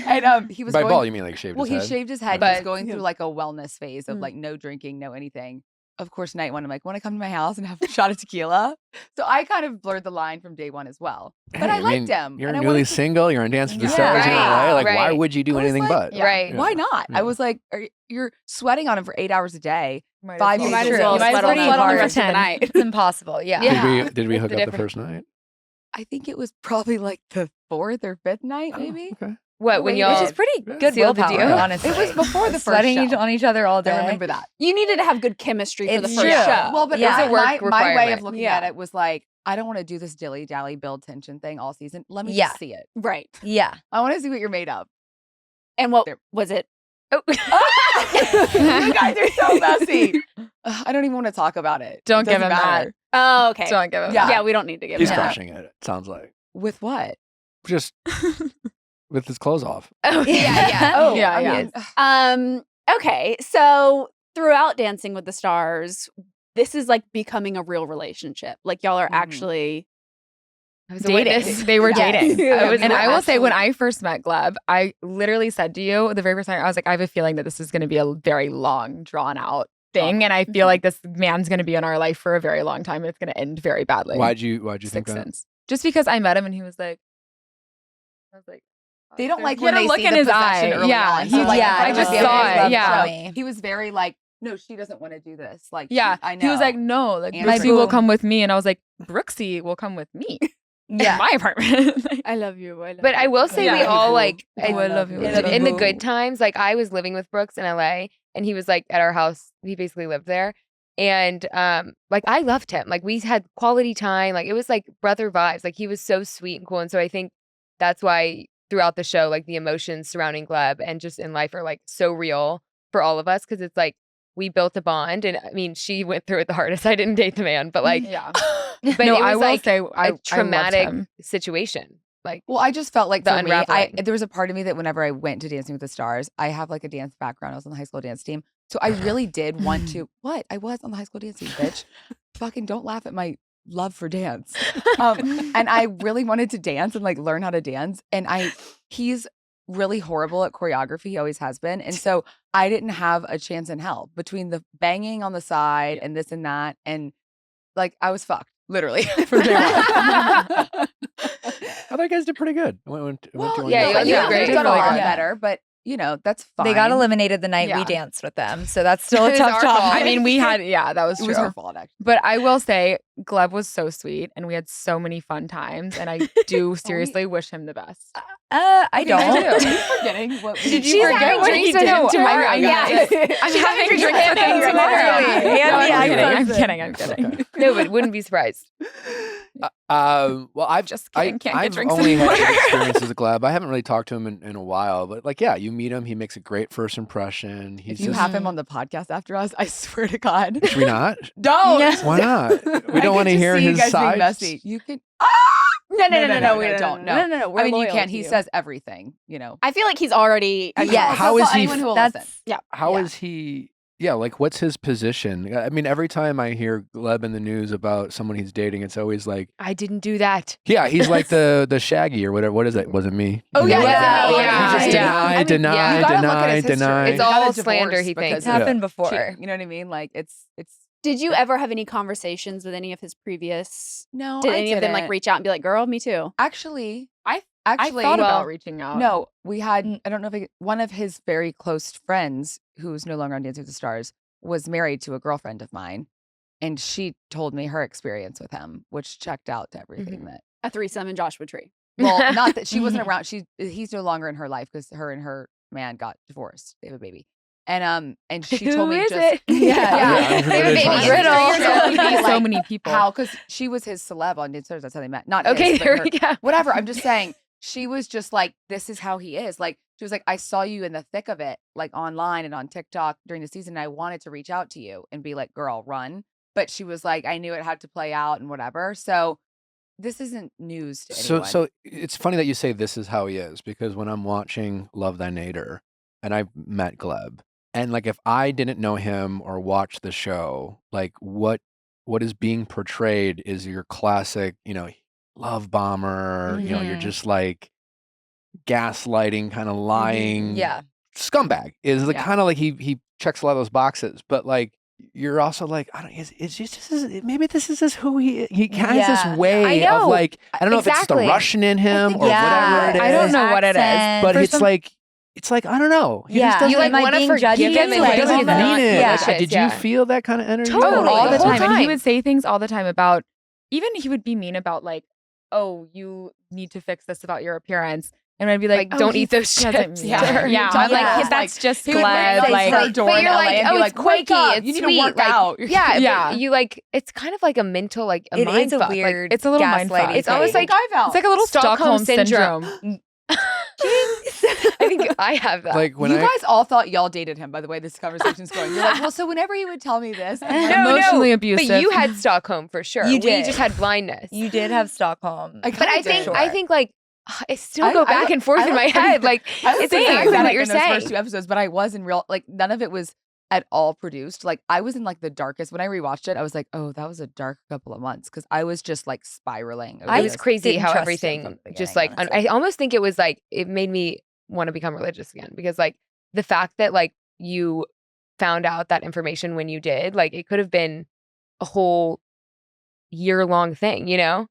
And he was By going, ball, you mean like shaved well, his he head? shaved his head. But- he was going through like a wellness phase of Mm. like no drinking, no anything. Of course, night one, I'm like, want to come to my house and have a shot of tequila? So I kind of blurred the line from day one as well. But Hey, I mean, liked him. You're and I newly wanted to- single. You're in Dancing with the Yeah. Stars in Right, LA. Like, why right. would you do I was anything like, but? Right. Yeah. Why not? Yeah. I was like, you're sweating on him for 8 hours a day. Might 5 as days well. a You week. might as well You might as sweat well on eat the hard. rest of the night. It's impossible. Yeah. Yeah. Did we What's hook the up the difference? first night? I think it was probably like the 4th or 5th night, maybe. Oh, okay. What, when Wait, y'all Which is pretty Yeah. good Sealed the willpower, deal? honestly. It was before the first Sweating show. on each other all day. I remember that. You needed to have good chemistry for the It's first true. show. Well, but Yeah. It's a work my way of requirement. looking Yeah. at it was like, I don't want to do this dilly-dally build tension thing all season. Let me Yeah. just see it. Right. Yeah. I want to see what you're made of. And what There. was it? Oh. You guys are so messy. I don't even want to talk about it. Don't It give doesn't him that. matter. Oh, okay. Don't give him Yeah. that. Yeah, we don't need to give He's him that. crushing it. It sounds like With what? just with his clothes off. Oh, Yeah. Oh, Yeah, I yeah. mean, Okay. So throughout Dancing with the Stars, this is like becoming a real relationship. Like y'all are Mhm. actually I was a Dating. witness. They were Yeah. dating. Yeah, was And not I will say, when actually- I first met Gleb, I literally said to you the very first time, I was like, I have a feeling that this is going to be a very long, drawn out thing. And I feel like this man's going to be in our life for a very long time and it's going to end very badly. Why'd you think Sixth that? Sense. Just because I met him and he was like, I was like, they don't like you when had a they look see in the his possession eye. early Yeah, on. he- So, like, yeah, in I front just of the saw family it, love yeah. show, he was very like, no, she doesn't want to do this. Like, yeah. I know. He was like, no, like And Brooksy will boom. come with me. And I was like, Brooksy will come with me. Yeah. My apartment. I love you. I love But I will say we Yeah. all like Oh, I love you. in the good times, like I was living with Brooks in LA and he was like at our house. He basically lived there. And like I loved him. Like we had quality time. Like it was like brother vibes. Like he was so sweet and cool. And so I think that's why throughout the show, like the emotions surrounding Gleb and just in life are like so real for all of us. Cause it's like we built a bond. And I mean, she went through it the hardest. I didn't date the man, but like, yeah. but no, it was I will like say a traumatic him. situation. Like, well, I just felt like The for me, unraveling. there was a part of me that whenever I went to Dancing with the Stars, I have like a dance background. I was on the high school dance team. So I really did want to, what? I was on the high school dance team, bitch. Fucking don't laugh at my love for dance. And I really wanted to dance and like learn how to dance. And he's really horrible at choreography. He always has been. And so I didn't have a chance in hell between the banging on the side and this and that. And like I was fucked, literally, from day one. I thought you guys did pretty good. Went Well, to one yeah, year. you you've did great. done a Really lot good. better, but that's fine. They got eliminated the night we Yeah. danced with them, so that's still a It was tough our job. fault. I mean, that was It true. was her fault, actually. But I will say, Gleb was so sweet, and we had so many fun times, and I do seriously wish him the best. I don't. Are you forgetting what we Did you forget what he did tomorrow? Yeah. I'm having a drink with him Tomorrow. tomorrow. And the I'm kidding. Okay. No, but wouldn't be surprised. Well, I've Just kidding. Can't get I've drinks only anymore. had experiences with Gleb. I haven't really talked to him in a while, but like, yeah, you meet him, he makes a great first impression. He's If you just, have him on the podcast after us, I swear to God. should we not? Don't. Yes. Why not? We don't want to hear you his guys being side. messy. You can. No, No, We're I mean, you loyal can't. to He you. says everything. I feel like he's already. Yes. How is he? Anyone who will That's listen. How Yeah. is he? Yeah, like what's his position? I mean, every time I hear Gleb in the news about someone he's dating, it's always like, I didn't do that. yeah, he's like the Shaggy or whatever. What is it? Wasn't me. Oh, You yeah, know, yeah, like, yeah, He just yeah. I mean, deny, you gotta look at his history. deny. It's He got all a divorce slander, he because thinks. of happened before. cheating. You know what I mean? Like it's. Did you ever have any conversations with any of his previous? No, Did I any of them like didn't. reach out and be like, "Girl, me too"? Actually, I actually thought well, about reaching out. No, we had. I don't know if one of his very close friends, who's no longer on Dancing with the Stars, was married to a girlfriend of mine, and she told me her experience with him, which checked out to everything that. A threesome in Joshua Tree. Well, not that she wasn't around. He's no longer in her life because her and her man got divorced. They have a baby, and she told me Who is just it? Yeah, They have a it's baby. riddle. So many people. how because she was his celeb on Dancing with the Stars. That's how they met. Not Okay, his, but there her- we go. whatever. I'm just saying she was just like, this is how he is. Like she was like, I saw you in the thick of it, like online and on TikTok during the season. And I wanted to reach out to you and be like, girl, run. But she was like, I knew it had to play out and whatever. So this isn't news to anyone. So it's funny that you say this is how he is because when I'm watching Love Thy Nader and I've met Gleb and like if I didn't know him or watch the show, like what is being portrayed is your classic, love bomber, you're Mhm. just like gaslighting, kind of lying Yeah. scumbag. Is the Yeah. kind of like he checks a lot of those boxes, but like you're also like, I don't. It's just maybe this is just who he has Yeah. this way I of know. like I don't know if it's the Exactly. Russian in him or Yeah. whatever it is. I don't know what it is, Accent. but For it's some- like I don't know. He just Yeah. doesn't, You like Am I wanna being forgive judgy? him he and Like, like, doesn't I'm mean not- it. yeah. Like, did you feel that kind of energy? Totally. all the the whole time. And he time. would say things all the time about, even he would be mean about like, oh, you need to fix this about your appearance. And I'd be like, Like, don't he eat those doesn't chips. mean Yeah. it. Yeah. I'm Yeah. like, that's just he would Gleb. say Like, her door But in you're LA like, and oh, be it's like, wake quirky, up. it's You need sweet. to work like, out. Yeah, Yeah. But you like, it's kind of like a mental, like a It mind is a fuck. weird. it's a little mind fuck. gaslighting It's almost thing. like- it's like a little Stockholm Stockholm syndrome. syndrome. I think I have that. Like when you I guys all thought y'all dated him, by the way this conversation's going. You're like, well, so whenever he would tell me this, I'm like, No, Emotionally But abusive. you had Stockholm for sure. You We did. just had blindness. You did have Stockholm. I But kinda I did. think I think like I still go I back look- and forth I in my look head. pretty- Like I was it's pretty exactly what pathetic you're in those saying. first two episodes, but I was in real like none of it was at all produced. Like I was in like the darkest. When I rewatched it, I was like, oh, that was a dark couple of months because I was just like spiraling. over It was this. crazy didn't how trust him everything from the just beginning, like honestly. I almost think it was like it made me want to become religious again because like the fact that like you found out that information when you did, like it could have been a whole year-long thing, you know?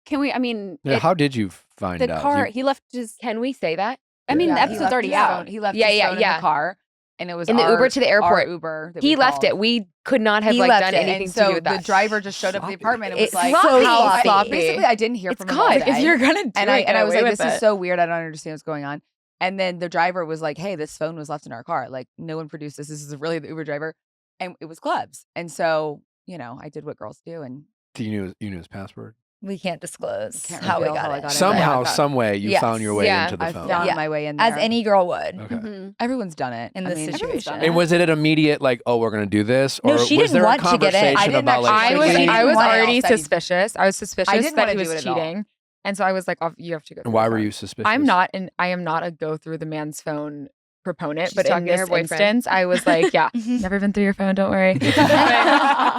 Can we? I mean, Yeah, how did you find the out? car. You- He left his. Can we say that? I mean, Yeah, the he episode's left already his out. phone- He left Yeah, his yeah, phone in yeah. the car, and it was In the Uber to the our airport. Uber. That He we left called. it. We could not have He like left done it, anything And to do so with the that. driver just showed up at the Sloppy. apartment and was It's like, sloppy. So sloppy. Basically, I didn't hear It's from him all cod. day. If you're gonna do and it, I get was away like, with this is it. so weird. I don't understand what's going on. And then the driver was like, hey, this phone was left in our car. Like, no one produced this. This is really the Uber driver. And it was Gleb's. And so, I did what girls do. And you knew his password. We can't disclose Can't how we reveal got how I it. got it. Somehow, Yeah. some way, you Yes. found your way Yeah, into the I phone. found Yeah. my way in there. As any girl would. Okay. Mhm. Everyone's done it. In I this mean, situation. And was it an immediate like, oh, we're gonna do this, or No, she was didn't there want a to get in. I conversation didn't about like? actually- I was She didn't I was want it. already That he- suspicious. I was suspicious didn't that wanna he do was it at all. cheating. And so I was like, oh, you have to go. And through why his were phone. you suspicious? I am not a go through the man's phone proponent, She's but in talking to her this boyfriend. instance, I was like, yeah, Mhm. never been through your phone, don't worry.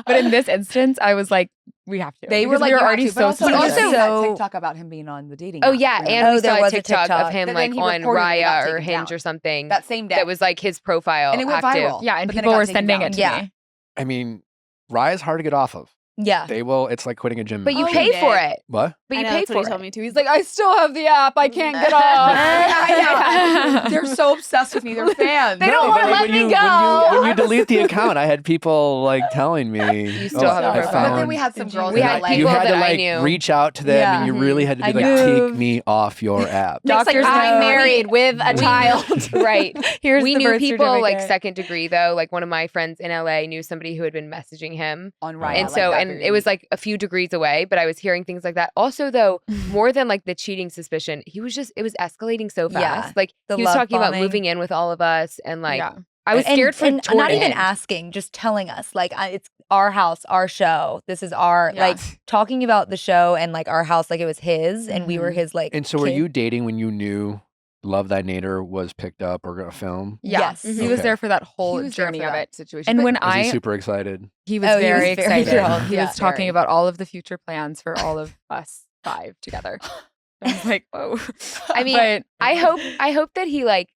But in this instance, I was like, we have to. They were because like, we were you have already to, but so also, But there was suspicious. also- that TikTok about him being on the dating Oh app, yeah, remember? and Oh, we there saw a was a TikTok of TikTok. him That like then he on recorded and got Raya or taken Hinge down. or something. that same day. That was like his profile And it went active. viral. Yeah, and But then it people got were taken sending down. it to Yeah. me. I mean, Raya's hard to get off of. Yeah. They will. It's like quitting a gym. But you membership. pay for it. What? But I you know, pay that's what for he it. told me too. He's like, I still have the app. I can't get off. They're so obsessed with me. They're fans. They don't but wanna let when me you- go. When you delete the account, I had people like telling me. You still have a I profile. But then found- we had some girls We in had LA. you people had to that I like knew. reach out to them, Yeah. and you really had to be I like, moved. take me off your app. Nick's like, Doctors I'm know. married with a child. Right. Here's We the knew birth people like certificate. second degree though. Like one of my friends in LA knew somebody who had been messaging him. on Raya. And so, and it was like a few degrees away, but I was hearing things like that. Also, though, more than like the cheating suspicion, it was escalating so fast. Yeah, Like the he was love talking about bombing. moving in with all of us, and like Yeah. I was scared for and tour not to even end. asking, just telling us like it's our house, our show. This is our Yeah. like talking about the show and like our house like it was his and we were Mhm. his like. And so, were kid. you dating when you knew Love Thy Nader was picked up or going to film? Yeah. Yes. He was Okay. there for that He whole was there journey for of that it. situation. And But when Was he I super excited? he was Oh, he was very very excited. thrilled. He Yeah, was talking very. about all of the future plans for all of us 5 together. I was like, whoa. I mean, but I hope that he like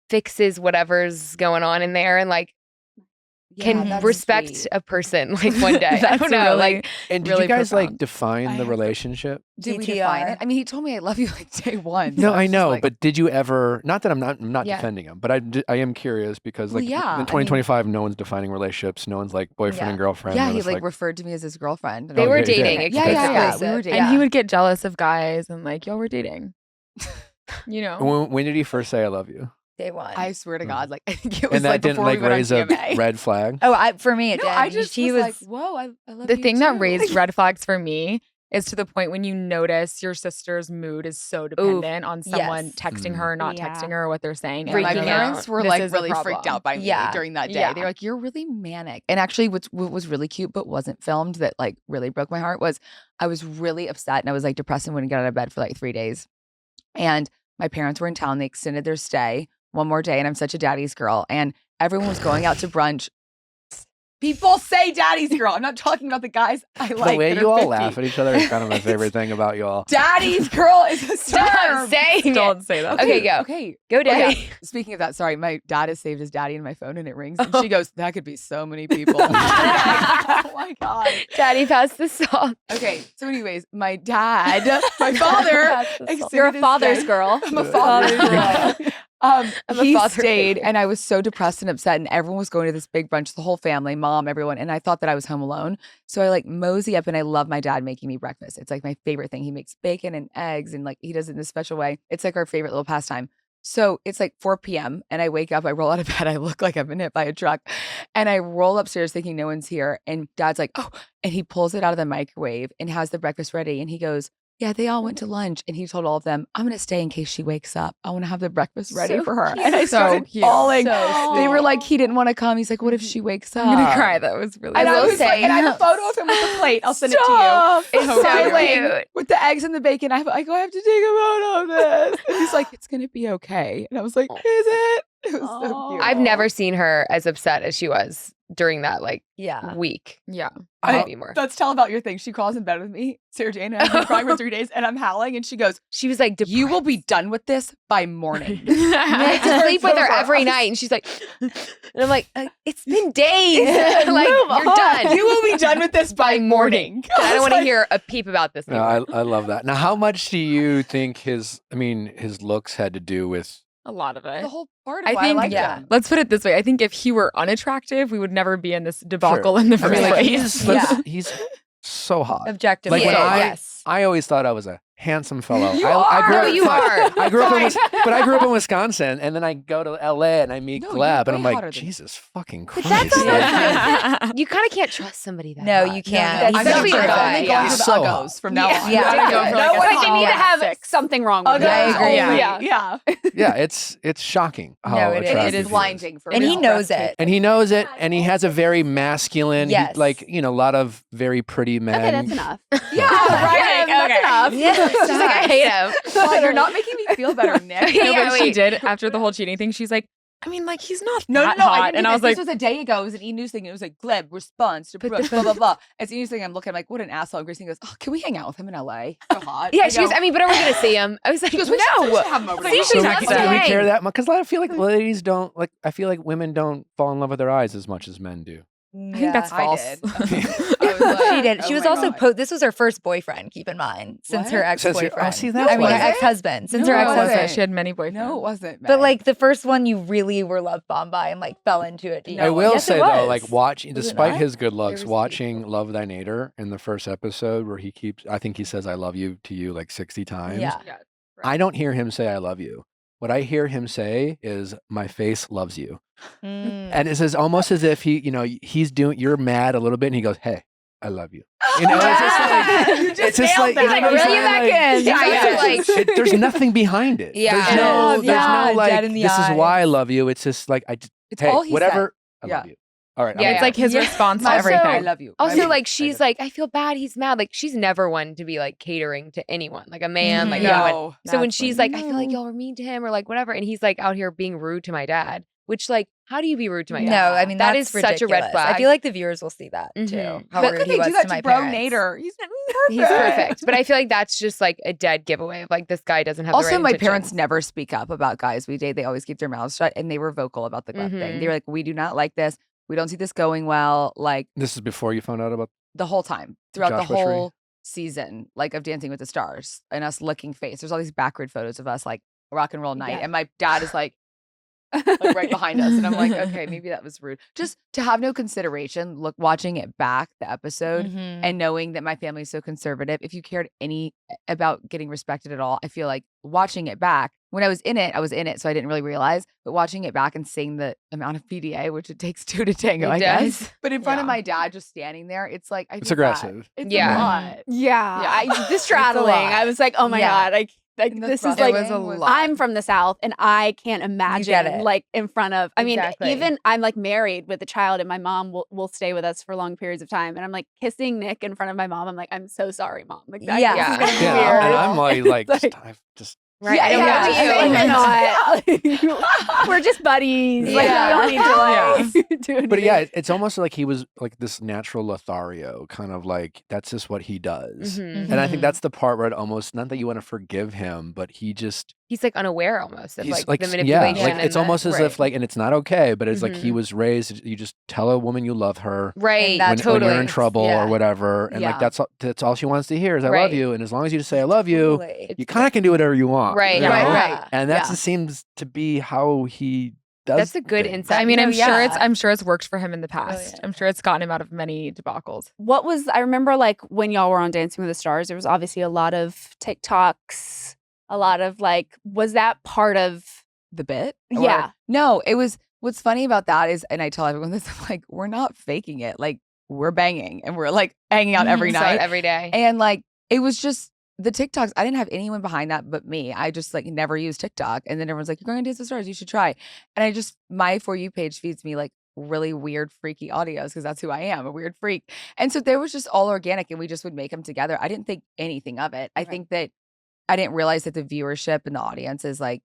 fixes whatever's going on in there and like can respect a person like one day. I That's don't know. really- Like And did really you guys like profound. define I the have- relationship? Did we DTR. define it? I mean, he told me I love you like day one. No, so I was just know, like, but did you ever? Not that I'm not Yeah. defending him, but I am curious because Well, like yeah, I in mean- 2025, no one's defining relationships. No one's like boyfriend Yeah. and girlfriend. yeah, They're he just like referred to me as his girlfriend. and they I was were Okay, yeah. dating. Yeah, yeah, exclusively. we were dating. and he would get jealous of guys and like, y'all were dating. You know? when did he first say I love you? Day one. I swear to Mm. God, like I think it was And that like didn't before like we went on raise a TMA. red flag. for me it No, did. I just he was was like, whoa, I love The you thing that too. raised red flags for me is to the point when you notice your sister's mood is so dependent on someone Yes. texting Mm. her, not Yeah. texting her, or what they're saying. Yeah, my and Freaking you're like, parents were "This like is a really freaked problem." out by me Yeah. during that day. Yeah. They're like, "You're really manic." And actually, what was really cute but wasn't filmed that like really broke my heart was I was really upset and I was like depressed and wouldn't get out of bed for like 3 days. And my parents were in town. They extended their stay one more day, and I'm such a daddy's girl. And everyone was going out to brunch. People say daddy's girl. I'm not talking about the guys I like. The way that you are all 50. laugh at each other is kind of my favorite thing about you all. Daddy's girl is a Stop term. saying it. Don't say that. Okay, go. Okay. Go, Oh, yeah. Daddy. Speaking of that, sorry, my dad has saved his daddy in my phone and it rings. And she goes, that could be so many people. oh my God. Daddy, pass the salt. Okay. So, anyways, my dad, my father, extended You're a his father's stay. girl. I'm a father's girl. I'm a He father stayed, figure. and I was so depressed and upset, and everyone was going to this big brunch, the whole family, mom, everyone, and I thought that I was home alone. So I like mosey up, and I love my dad making me breakfast. It's like my favorite thing. He makes bacon and eggs, and like he does it in a special way. It's like our favorite little pastime. So it's like 4 p.m. and I wake up, I roll out of bed, I look like I've been hit by a truck, and I roll upstairs thinking no one's here. And dad's like, oh, and he pulls it out of the microwave and has the breakfast ready, and he goes, yeah, they all went to lunch. And he told all of them, I'm going to stay in case she wakes up. I want to have the breakfast ready So for her. cute. And I So started cute. bawling. So They were sweet. like, he didn't want to come. He's like, what if she wakes up? I'm gonna cry. That was really. And I, will was like, say- and I have a photo of him with the plate. I'll send it to Stop. you. It's so Smiling cute. with the eggs and the bacon. I go, I have to take a photo of this. And he's like, it's going to be okay. And I was like, is it? It was so cute. I've never seen her as upset as she was during that like yeah. week. Yeah. Maybe more. Let's tell about your thing. She crawls in bed with me, Sarah Jane, and I've been crying for 3 days, and I'm howling, and she goes, She was like, you will be done with this by morning. I had to sleep with her every night, and she's like, and I'm like, it's been days. Like you're done. You will be done with this by morning. I don't want to hear a peep about this. No, anymore. I love that. Now, how much do you think his looks had to do with? A lot of it. The whole part of I why think- I like yeah. them. Let's put it this way. I think if he were unattractive, we would never be in this debacle in the I first mean, like, place. he's so hot. Objectively. Like when yes. I always thought I was a handsome fellow. You I grew are. up, No, you are. I grew up in but I grew up in Wisconsin, and then I go to LA and I meet No, you're Gleb, and I'm way like, hotter than- Jesus fucking Christ! that's all Like, You kind of can't trust somebody that No, hot. you can't. that's He's I'm especially not a sure. guy. I'm only Yeah. going to the So uggos from now on. Yeah. I'm gonna go for No like a Like they need to solid have 6. something wrong with Uggos them. I agree. only. Yeah. Yeah. yeah, it's shocking. How No, it is. attractive It he is blinding for And he real. knows it. And he knows it, and he has a very masculine, Yes. a lot of very pretty men. Okay, that's enough. Yeah, right. That's enough. Yeah. She's like, I hate him. Well, you're not making me feel better, Nick. Yeah, No, but she wait. did after the whole cheating thing. She's like, I mean, like he's not No, that no, hot. I didn't And do I was this. like, This was a day ago. It was an e-news thing. It was like Gleb response to Brooks, blah, blah, blah. It's an e-news thing. I'm looking, I'm like, what an asshole. And Christine goes, oh, can we hang out with him in LA? So hot. Yeah, I she goes, go, I mean, but are we going to see him? I was like, she goes, we should no. have him over See, there. she's So not do gonna we hang. care that much? Because I feel like ladies don't I feel like women don't fall in love with their eyes as much as men do. I think that's false. I did. She did. She Oh was my also God. this was her first boyfriend, keep in mind, since What? her Since her- ex-boyfriend. see, that's I mean, why. her ex-husband. Since No, her it ex-husband. wasn't. She had many boyfriends. No, it wasn't. But Meg. like the first one you really were love bombed by and like fell into it. I will Yes, it say though, was. like watching, Was it despite not? his good looks, was watching Love Thy Nader in the first episode where I think he says "I love you" to you like 60 times. Yeah. I don't hear him say "I love you." What I hear him say is "My face loves you," and it's almost as if you're mad a little bit, and he goes, "Hey, I love you." You know, it's just like You just it's just nailed like that. you know Like, what I'm reel you saying? back Like, in. Yeah, yeah. there's nothing behind it. Yeah. There's no Yeah, like dead in the this is why I eyes. love you. It's just like It's hey, all he whatever. said. I love you. All right. Yeah, I'm It's done. like his Yeah. response to Also- everything. I love you. Also, like I she's like, I feel bad. He's mad. Like she's never one to be like catering to anyone, like a man, like Mhm. anyone. No. So when That's she's what- like, I feel like y'all were mean to him or like whatever, and he's like out here being rude to my dad, which like, how do you be rude to my dad? No, I mean that that's is such a red ridiculous. flag. I feel like the viewers will see that too. Mhm. How How rude could he they was do that to my Bro parents. Nader? He's perfect. He's perfect, but I feel like that's just like a dead giveaway of like this guy doesn't have. Also, the right my intentions. parents never speak up about guys we date. They always keep their mouths shut, and they were vocal about the Gleb thing. They were like, "We do not like this. We don't see this going well." Like This is before you found out about. the whole time, throughout Josh the Bushry? whole season, like of Dancing with the Stars, and us licking face. There's all these backward photos of us like rock and roll night, Yeah. and my dad is like right behind us, and I'm like, okay, maybe that was rude. Just to have no consideration. Look, watching it back, the episode. Mhm. And knowing that my family is so conservative, if you cared any about getting respected at all, I feel like watching it back, when I was in it, so I didn't really realize, but watching it back and seeing the amount of PDA, which it takes two to tango, It I guess. does. But in front of Yeah. my dad just standing there, it's like, I It's feel bad. aggressive. It's Yeah. a lot. Yeah, Yeah. the straddling. I was like, oh my Yeah. god, like And the this is thrusting like was a was- lot. I'm from the South and I can't get imagine it. like in front of I mean Exactly. even I'm like married with a child and my mom will stay with us for long periods of time and I'm like kissing Nick in front of my mom. I'm like, I'm so sorry, mom. Like that, Yeah. this is gonna be Yeah, weird. and I'm like, Like- I've just Right? Yeah, I don't yeah, know yeah, you. like, not. We're just buddies. Like Yeah. we don't need to like do anything. But yeah, it's almost like he was like this natural Lothario, kind of like that's just what he does. Mhm. And I think Mhm. that's the part where it almost not that you want to forgive him, but he just He's like unaware almost of he's like, the yeah, manipulation. like and it's the- almost as if like, and it's not okay, but it's like he Mhm. was raised. You just tell a woman you love her right, that's when totally. you're in trouble Yeah. or whatever, and Yeah. like that's all she wants to hear is I love Right. you, and as long as you just say I love you, Totally. you kind of can do whatever you want, Right, you right, know? right. And that Yeah. just seems to be how he does. That's a good things. insight. I mean, No, I'm sure yeah. I'm sure it's worked for him in the past. yeah. I'm sure it's gotten him out of many debacles. What was I remember like when y'all were on Dancing with the Stars, there was obviously a lot of TikToks, a lot of like, was that part of The bit? Or- Yeah. No, it was, what's funny about that is, and I tell everyone this, I'm like, we're not faking it. Like, we're banging and we're like hanging out every Saw it night. every day. And like, it was just the TikToks. I didn't have anyone behind that but me. I just like never used TikTok. And then everyone's like, you're going to Dance with the Stars, you should try. And I just, my For You page feeds me like really weird, freaky audios because that's who I am, a weird freak. And so there was just all organic and we just would make them together. I didn't think anything of it. I Right. think that I didn't realize that the viewership and the audience is like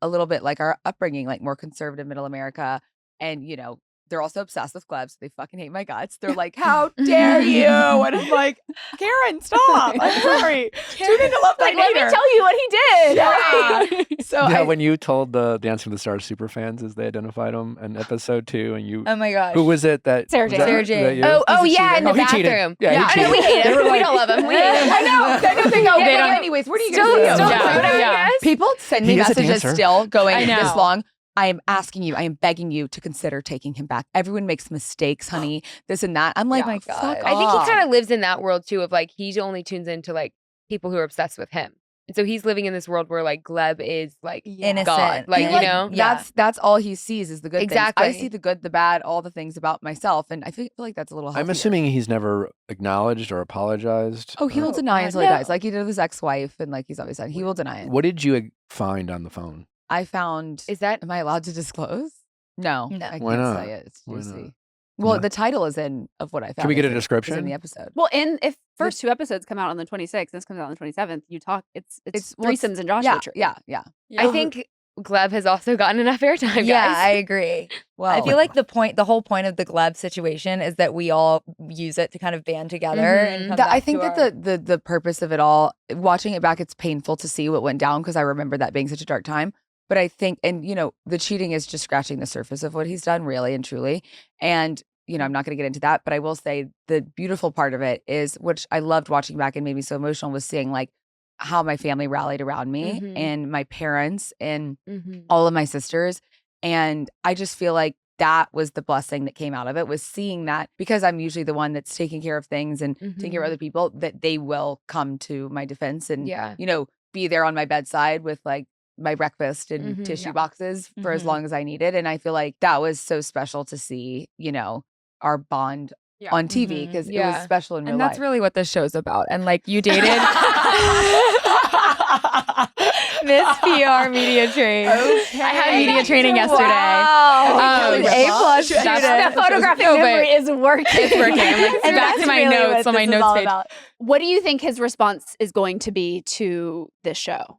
a little bit like our upbringing, like more conservative middle America. And, you know, they're also obsessed with Gleb, so they fucking hate my guts. They're like, how dare you? And I'm like, Karen, stop. I'm sorry. Tune into Love Thy like, let me Nader. tell you what he did. Yeah. So Yeah, I, when you told the Dancing with the Stars super fans as they identified him in episode 2, and you Oh my gosh. who was it that Sarah was Jane. that- Sarah was that Jane. you? Oh, He's a yeah, in the cheater. Oh, he cheated. bathroom. Yeah, he I know, cheated. we hate They were him. We like- don't love him. We hate him. I know. They don't think I'll They get don't- it anyways. Where do you Still, get still it? photo, Yeah. yes. People send me He is a messages dancer. still going I this know. long. I am asking you, I am begging you to consider taking him back. Everyone makes mistakes, honey. This and that. I'm like, Oh my God. fuck I think off. he kind of lives in that world too of like he only tunes into like people who are obsessed with him. And so he's living in this world where like Gleb is like Innocent. God. Like, He, you like, know? yeah. That's all he sees is the good Exactly. things. I see the good, the bad, all the things about myself, and I feel like that's a little. I'm healthier. assuming he's never acknowledged or apologized. Oh, he will or- deny until he no. dies, like he did with his ex-wife, and like he's always done. He will deny it. What did you find on the phone? I found. Is that Am I allowed to disclose? No, No. I Why can't not? say it. It's Why juicy. not? Well, No. the title is in of what I found. Can we get a is in- is description? in the episode? Well, if first 2 episodes come out on the 26th, this comes out on the 27th, you talk it's well, it's- threesomes and Joshua Yeah, Tree. yeah. I think Gleb has also gotten enough airtime, Yeah, guys. I agree. Well, I feel like the whole point of the Gleb situation is that we all use it to kind of band together. And Mhm. come I back think to that our- the purpose of it all, watching it back, it's painful to see what went down because I remember that being such a dark time. But I think, and you know, the cheating is just scratching the surface of what he's done, really and truly. And I'm not going to get into that, but I will say the beautiful part of it is, which I loved watching back and made me so emotional, was seeing like how my family rallied around me and my parents and all of my sisters. And I just feel like that was the blessing that came out of it, was seeing that, because I'm usually the one that's taking care of things and taking care of other people, that they will come to my defense and, be there on my bedside with like my breakfast and tissue boxes for as long as I needed. And I feel like that was so special to see, our bond on TV, because it was special in real And life. that's really what this show's about. And like, you dated Miss PR media train. Okay. I had media training yesterday. Wow. A+ student. That photographic No, but memory is working. it's working. I'm like, And back that's to my really notes what on my this is notes all page. about. What do you think his response is going to be to this show?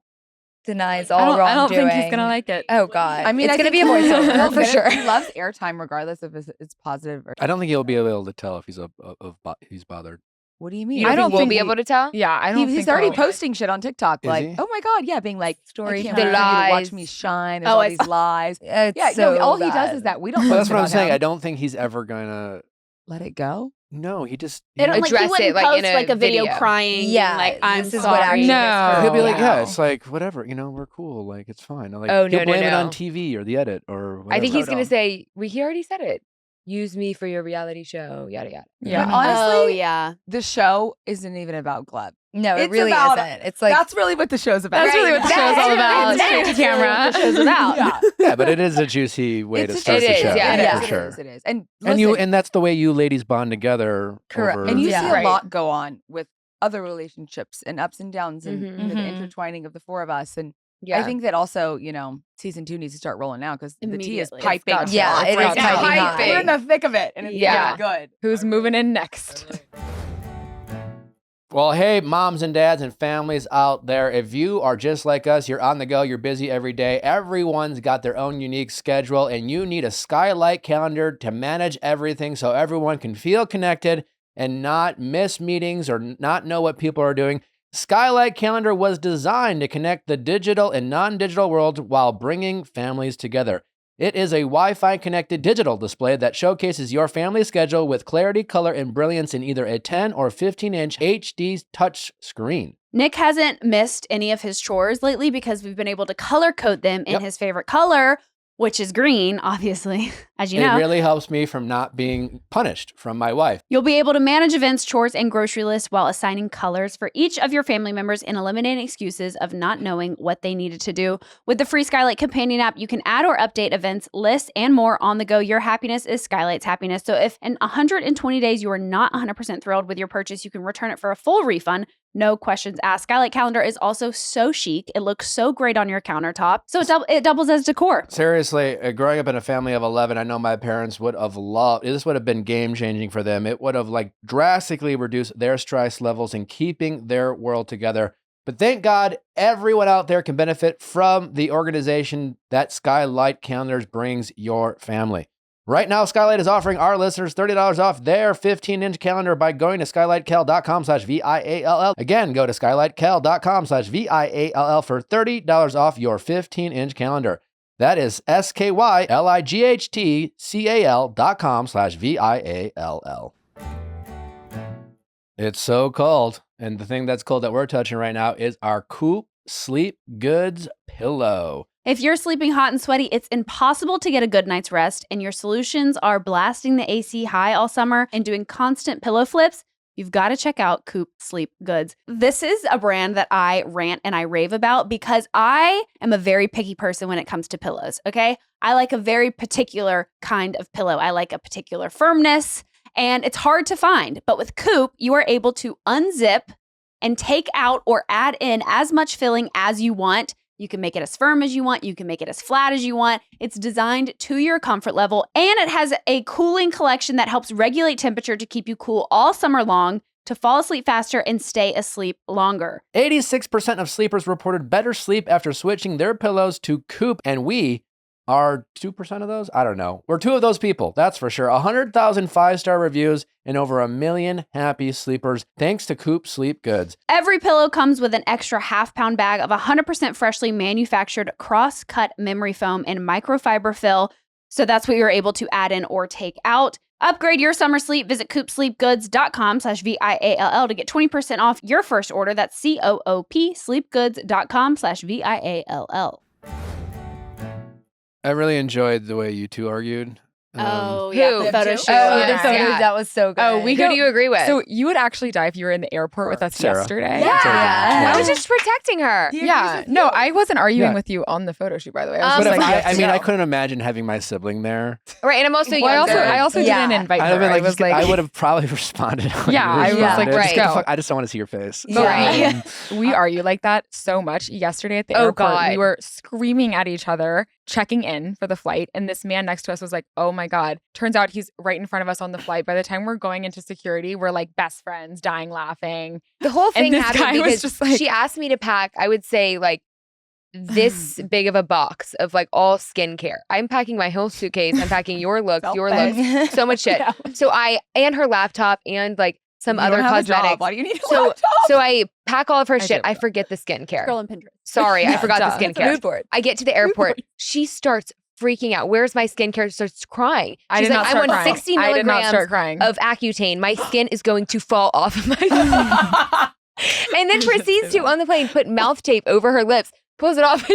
Denies all wrongdoing. I don't think he's gonna like it. Oh God. I mean, it's I gonna think be a voiceover he'll for get it. sure. He loves airtime, regardless if it's positive or. I don't think he'll be able to tell if he's bothered. What do you mean? You don't think we'll be he- able to tell? Yeah, I don't He's think already I'll- posting shit on TikTok, Is like, he? oh my God, yeah, being like, Story I can't time. wait for you to watch lies. me shine. There's Oh, all I these lies. It's Yeah, so no, all he does bad. is that we don't. Well, that's post what I'm about saying. him. I don't think he's ever gonna. Let it go. No, he just. They don't, Address he wouldn't it, like, post in a like a video video. crying. being Yeah, like I'm this is what sorry. actually No. gets hurt. He'll be like, yeah, No. it's like whatever, we're cool, like it's fine. Like Oh, he'll no, no, blame it on no. TV or the edit or whatever. I think he's Photo. gonna say, he already said it. Use me for your reality show, yada yada. Yeah. But honestly, Oh yeah. the show isn't even about Gleb. No, it It's really about- isn't. It's like That's really what the show's about. That's really what the show's all about. Straight to camera. The show's about. Yeah. Yeah, but it is a juicy way It's to a start the juicy- show. yeah, It for is, sure. It is. And And you listen, and that's the way you ladies bond together. Correct. over- and you Yeah. see Right. a lot go on with other relationships and ups and downs and Mhm. the Mhm. intertwining of the four of us. And Yeah. I think that also, season 2 needs to start rolling now, because the tea is Immediately. piping. It's got Yeah, to. it It's is got to. piping hot. We're in the thick of it, and it's Yeah. good. Who's moving in next? Well, hey, moms and dads and families out there, if you are just like us, you're on the go, you're busy every day, everyone's got their own unique schedule, and you need a skylight calendar to manage everything so everyone can feel connected and not miss meetings or not know what people are doing. Skylight Calendar was designed to connect the digital and non-digital world while bringing families together. It is a Wi-Fi connected digital display that showcases your family schedule with clarity, color, and brilliance in either a 10 or 15-inch HD touch screen. Nick hasn't missed any of his chores lately because we've been able to color code them in Yep. his favorite color, which is green, obviously, as you know. It really helps me from not being punished from my wife. You'll be able to manage events, chores, and grocery lists while assigning colors for each of your family members and eliminating excuses of not knowing what they needed to do. With the free Skylight Companion app, you can add or update events, lists, and more on the go. Your happiness is Skylight's happiness. So if in 120 days you are not 100% thrilled with your purchase, you can return it for a full refund. No questions asked. Skylight Calendar is also so chic. It looks so great on your countertop. So it doubles as decor. Seriously, growing up in a family of 11, I know my parents would have loved, this would have been game changing for them. It would have like drastically reduced their stress levels and keeping their world together. But thank God everyone out there can benefit from the organization that Skylight Calendars brings your family. Right now, Skylight is offering our listeners $30 off their 15-inch calendar by going to skylightcal.com/VIALL. Again, go to skylightcal.com/VIALL for $30 off your 15-inch calendar. That is skylightcal.com/VIALL. It's so cold. And the thing that's cold that we're touching right now is our Coop Sleep Goods pillow. If you're sleeping hot and sweaty, it's impossible to get a good night's rest, and your solutions are blasting the AC high all summer and doing constant pillow flips, you've got to check out Coop Sleep Goods. This is a brand that I rant and I rave about because I am a very picky person when it comes to pillows, okay? I like a very particular kind of pillow. I like a particular firmness, and it's hard to find. But with Coop, you are able to unzip and take out or add in as much filling as you want. You can make it as firm as you want. You can make it as flat as you want. It's designed to your comfort level, and it has a cooling collection that helps regulate temperature to keep you cool all summer long, to fall asleep faster and stay asleep longer. 86% of sleepers reported better sleep after switching their pillows to Coop, and we are 2% of those? I don't know. We're 2 of those people, that's for sure. 100,000 5-star reviews and over 1 million happy sleepers thanks to Coop Sleep Goods. Every pillow comes with an extra half-pound bag of 100% freshly manufactured cross-cut memory foam and microfiber fill So that's what you're able to add in or take out. Upgrade your summer sleep. Visit coopsleepgoods.com/VIALL to get 20% off your first order. That's COOP, sleepgoods.com/VIALL. I really enjoyed the way you two argued. Yeah, Who? the photo Oh, shoot. the Yeah. photo, Yeah. that was so good. Oh, we Who do you agree with? So you would actually die if you were in the airport with us Sarah. yesterday. Yeah. I was just protecting her. Yeah. No, I wasn't arguing Yeah. with you on the photo shoot, by the way. I was Um, just But like, I mean, I no. couldn't imagine having my sibling there. Right, and I'm also Well, younger. I also Yeah. didn't invite I'd her. have been I like, was like, I would have probably responded. how Yeah, you I was responded. like, let's Just go. I just don't want to see your face. Yeah. Right. we argue like that so much. Yesterday at the Oh, airport, God. we were screaming at each other, checking in for the flight. And this man next to us was like, oh my God. Turns out he's right in front of us on the flight. By the time we're going into security, we're like best friends, dying laughing. The whole thing this happened guy was because just like- she asked me to pack, I would say, like, this big of a box of like all skincare. I'm packing my whole suitcase. I'm packing your looks, so much shit. Yeah. So and her laptop and like some You other don't have a job. cosmetics. Why do you need a So laptop? so I pack all of her I shit. do. I forget the skincare. Scroll on Pinterest. Sorry, I Yeah, forgot duh. the It's a skincare. mood board. I get to the airport. She starts freaking out. Where's my skincare? She starts crying. I She's did like, not I'm start on crying. 60 I did not start milligrams crying. of Accutane. My skin is going to fall off of my and then proceeds to, on the plane, put mouth tape over her lips, pulls it off.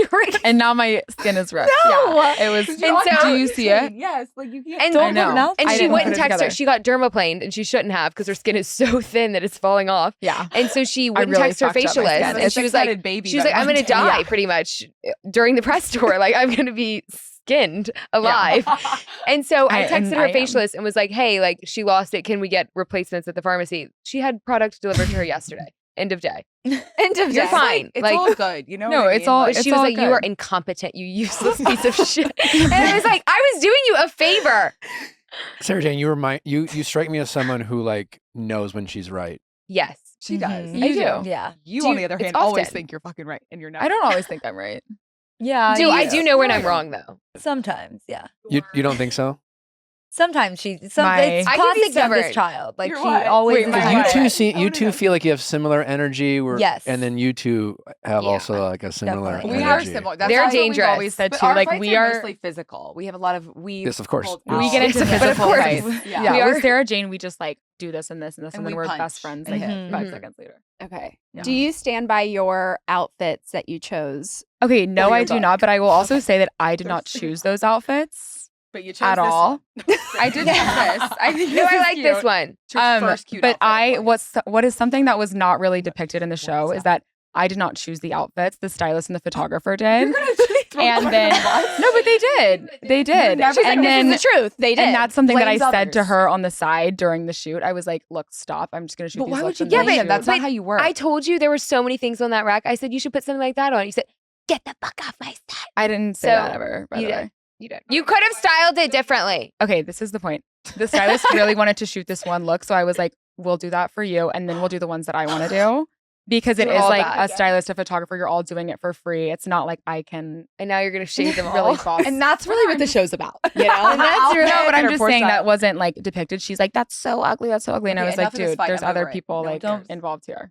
And now my skin is rough. No! Yeah, it was. And so- do you see it? Yes, like you can't. And, I know. and I she didn't wouldn't put it text her. together. She got dermaplaned, and she shouldn't have because her skin is so thin that it's falling off. Yeah. And so she wouldn't really text her fucked up my facialist, skin. and she was like, baby. I'm gonna die pretty much during the press tour. Like I'm gonna be skinned alive. And so I texted her I am. facialist and was like, hey, like she lost it. Can we get replacements at the pharmacy? She had product delivered to her yesterday. End of day. End of You're day. fine. It's Like, all good. You know. No, what I it's mean? all- Like, she was all like, you are good. incompetent, you useless piece of shit. And I was like, I was doing you a favor. Sarah Jane, you strike me as someone who like knows when she's right. Yes. she does. Mhm. You I do. do. Yeah. You, Do on you- the other it's hand, always often. think you're fucking right, and you're not. I don't always think I'm right. Yeah. I do know when I'm wrong though. Sometimes, yeah. You don't think so? Sometimes it's I My- can be Constant's youngest stubborn. child. Like You're she what? always Wait, is my- like You Right. that. you two feel like you have similar energy. Yes. And then you two have Yeah. also like a similar Definitely. We are energy. similar. That's They're also what we've dangerous. always said But too. our Like fights we are are mostly physical. We have a lot of Yes, of course. We get into But of physical course. fights. Yeah. Yeah, We with are- Sarah Jane, we just like do this and this and this, And and, then we we're punch best friends and like hit. 5 Mhm. seconds later. Okay. Yeah. Do you stand by your outfits that you chose? Okay, no, Or I your do book. not, but I will also say that I did not choose those outfits But you chose at this all. one. I did this. I think No, I like this one. It's your first cute but outfit, of course. what is something that was not really depicted in the show is that I did not choose the outfits. The stylist and the photographer did. And then no, but they did. They did. never- She's like, And "This then This is the truth. They did. and that's something that I Blames said to others. her on the side during the shoot. I was like, "Look, stop. I'm just gonna shoot But these why would looks you and blame then him? shoot." That's not Wait, how you work. I told you there were so many things on that rack. I said you should put something like that on. You said, get the fuck off my set. I didn't say So, that ever, by you the did. way. You did. You could have styled it differently. Okay, this is the point. The stylist really wanted to shoot this one look, so I was like, "We'll do that for you, and then we'll do the ones that I want to do." Because it You're is all like bad. a stylist, a photographer, you're all doing it for free. It's not like I can And now you're going to shade them all. really boss. and that's really what the show's about. You know, And that's really- no, but I'm Her just poor saying style. that wasn't like depicted. She's like, "That's so ugly. That's so ugly," and I Okay, was like, enough of this "Dude, fight. there's I'm other over it. people No, like don't- involved here."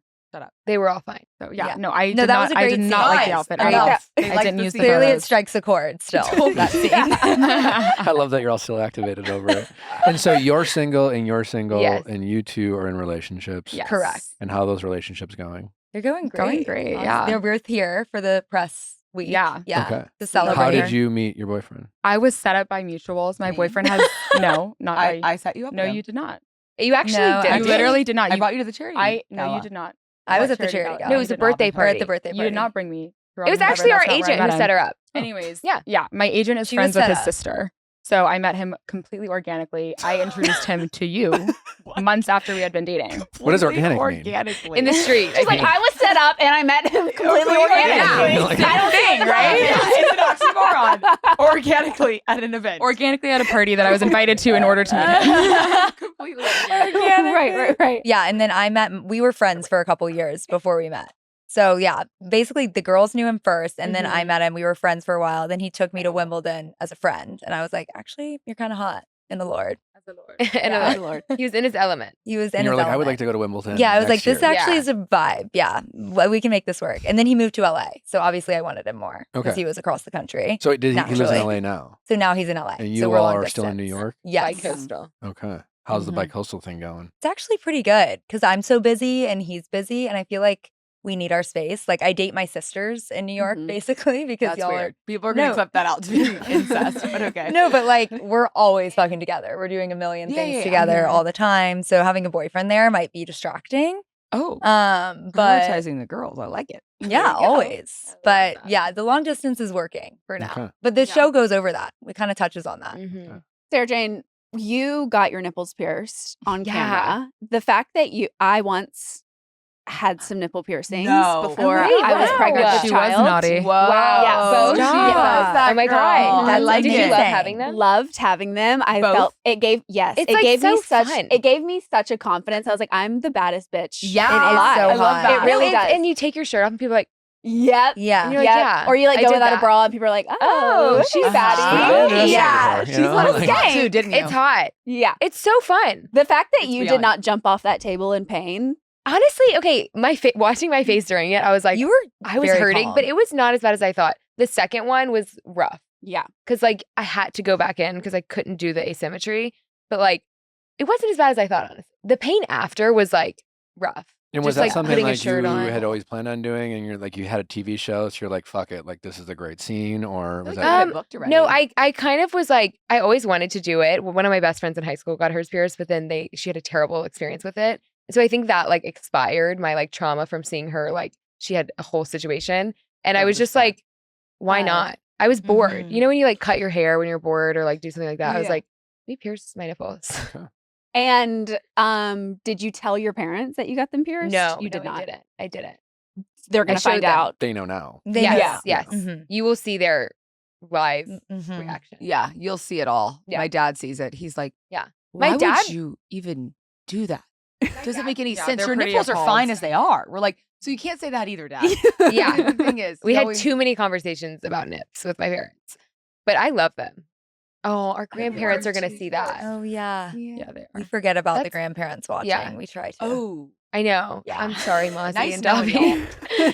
They were all fine. So yeah, Yeah. no, I did No, that was not. a I great did not scene. like Nice. the outfit. I at all. love- I like didn't the use the scene. Clearly, it photos. strikes a chord still. That scene. I love that you're all still activated over it. And so you're single and you're single Yes. and you two are in relationships. Yes. Correct. And how are those relationships going? They're going great. Going great, Honestly. yeah. They're both here for the press week. Yeah. Yeah. Okay. To celebrate. How did Celebrate. you meet your boyfriend? I was set up by mutuals. My Me? boyfriend has no, not I by. set you up. No, with him. you did not. You actually No, did. I You did. literally did not. I You, brought you to the charity. no, gala. you did not. I was What at the charity gala. No, it was You a did not. birthday Or party. at the birthday You party. did not bring me. It was actually our agent who set her up. Anyways, Yeah. yeah. My agent is She was friends with set his up. sister, so I met him completely organically. I introduced him to you months after we had been dating. What does organic mean? Organically. In the street. She's like, I was set up and I met him completely organically. Yeah. I don't thing, right? It's an oxymoron. Organically at an event. Organically at a party that I was invited to in order to meet him. Completely Right. Yeah, and then we were friends for a couple years before we met. So yeah, basically the girls knew him first, and then I met him. We were friends for a while. Then he took me to Wimbledon as a friend, and I was like, actually, you're kind of hot in the Lord. And Yeah. Lord. he was in his element. He was in And you were his like, I would element. like to go to Wimbledon. Yeah, I was like, next this year. actually Yeah. is a vibe. Yeah, we can make this work. And then he moved to LA. So obviously I wanted him more because Okay. he was across the country. So he lives in Naturally. LA now. So now he's in LA. And so you we're all long are still in New distance. York? Yes. Bi-coastal. Okay. How's the Mhm. bi-coastal thing going? It's actually pretty good because I'm so busy and he's busy. And I feel like we need our space. Like I date my sisters in New York Mhm. basically because That's y'all weird. People are gonna No. clip that out to be incest, but okay. No, but like we're always fucking together. We're doing a million Yeah, things yeah, I together hear all the time. So having a boyfriend there might be distracting. Oh, But prioritizing the girls. I like it. yeah, There you go. always. I love But that. yeah, the long distance is working for now. Okay. But the Yeah. show goes over that. It kind of touches on that. Mhm. Sarah Jane, you got your nipples pierced on Yeah. camera. The fact that I once had some nipple piercings No. before Oh, wait, I was wow. pregnant with a She was child. naughty. Whoa. Yeah, both. She Stop. was that Oh my girl. God. I like Did it. you love having them? Loved having them. I Both? felt it gave It's, it like, gave me so such fun. it gave me such a confidence. I was like, I'm the baddest bitch. Yeah. in It is alive. so I love hot. that. It really it's- does. And you take your shirt off and people are like, Yep. Yeah. And you're like, Yep. yeah, Or you like I go did without a that. bra and people are like, oh, Oh, she's uh-huh. baddie. I've been Yeah, before, you she's know, on like- skank. Too, didn't you? It's hot. Yeah. It's so fun. The fact that It's you did beyond. not jump off that table in pain. Honestly, okay, watching my face during it, I was like, You were I was very hurting, calm. but it was not as bad as I thought. The second one was rough Yeah. because like I had to go back in because I couldn't do the asymmetry, but like it wasn't as bad as I thought, honestly. The pain after was like rough. And was Just, that like, something putting a like you shirt on. had always planned on doing, and you're like you had a TV show, so you're like, fuck it, like this is a great scene, or was Like, that? you had booked already. No, I kind of was like, I always wanted to do it. One of my best friends in high school got hers pierced, but then she had a terrible experience with it. So I think that like expired my like trauma from seeing her, like she had a whole situation. And I was just Understand. like, why Right. not? I was bored. Mhm. You know, when you like cut your hair when you're bored or like do something like that, I was Yeah. like, let me pierce my nipples. And did you tell your parents that you got them pierced? No, you did no, not. I didn't. They're gonna I showed find them. out. They know now. They Yes, know. yes. Mhm. You will see their live Mhm. reaction. Yeah, you'll see it all. Yeah. My dad sees it. He's like, Yeah. Why My dad- would you even do that? Doesn't make any Yeah, sense. they're Your pretty nipples are appalled. fine as they are. We're like, so you can't say that either, Dad. Yeah. The thing is, We he had always- too many conversations about nips with my parents, but I love them. Oh, our grandparents are going to see that. Oh yeah. Yeah, they We are. forget about the That's- grandparents watching. yeah. We try to. Oh, I know. Yeah. I'm sorry, Mozzie Nice and knowing Dobby.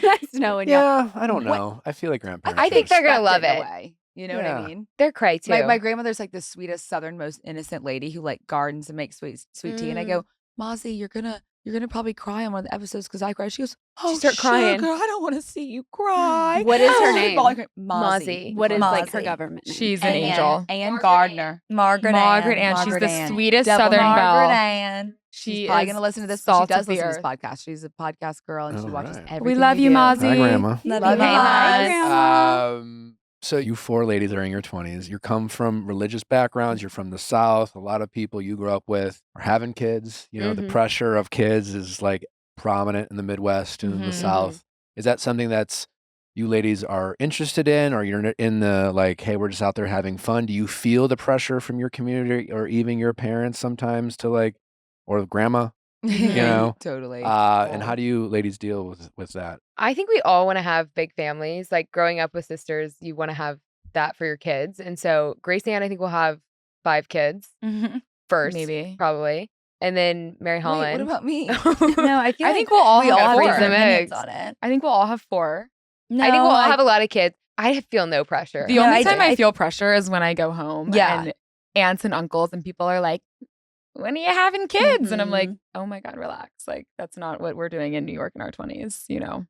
Nice knowing you. Yeah, I don't What- know. I feel like grandparents. I think they're gonna respect love in a it. way. You know what I Yeah. mean? They're cray too. My grandmother's like the sweetest, southernmost innocent lady who like gardens and makes sweet tea. And I go, Mozzie, you're gonna probably cry on one of the episodes because I cry. She goes, oh, start crying. sugar, I don't want to see you cry. What is her Oh, name? Mozzie. Mozzie. What is like her Mozzie. government name? She's an Ann. angel. Ann Gardner. Margaret Margaret Ann. Ann. She's Margaret the Ann. sweetest Devil Southern Margaret belle. Ann. She She's probably is gonna listen to this. But she salt does of the listen to this earth. podcast. She's a podcast girl and she All watches right. everything. We love you, do. Mozzie. Hi, Grandma. Love Love you, you, Maz. So you four ladies are in your 20s. You come from religious backgrounds. You're from the South. A lot of people you grew up with are having kids. You know, the Mhm. pressure of kids is like prominent in the Midwest and in the Mhm. South. Is that something that's you ladies are interested in, or you're in the like, hey, we're just out there having fun? Do you feel the pressure from your community or even your parents sometimes to like, or grandma? You know? Totally. And how do you ladies deal with that? I think we all want to have big families. Like growing up with sisters, you want to have that for your kids. And so Grace Ann, I think, will have 5 kids first, Maybe. probably. And then Mary Wait, Holland. what about me? No, I feel I like think we'll all we have all have four. different Some opinions eggs. on it. I think we'll all have 4. No, I think we'll all have a lot of kids. I feel no pressure. The No, only I time do. I feel pressure is when I go home. Yeah. And aunts and uncles and people are like, when are you having kids? And I'm like, Mhm. oh my God, relax. Like, that's not what we're doing in New York in our 20s, you know?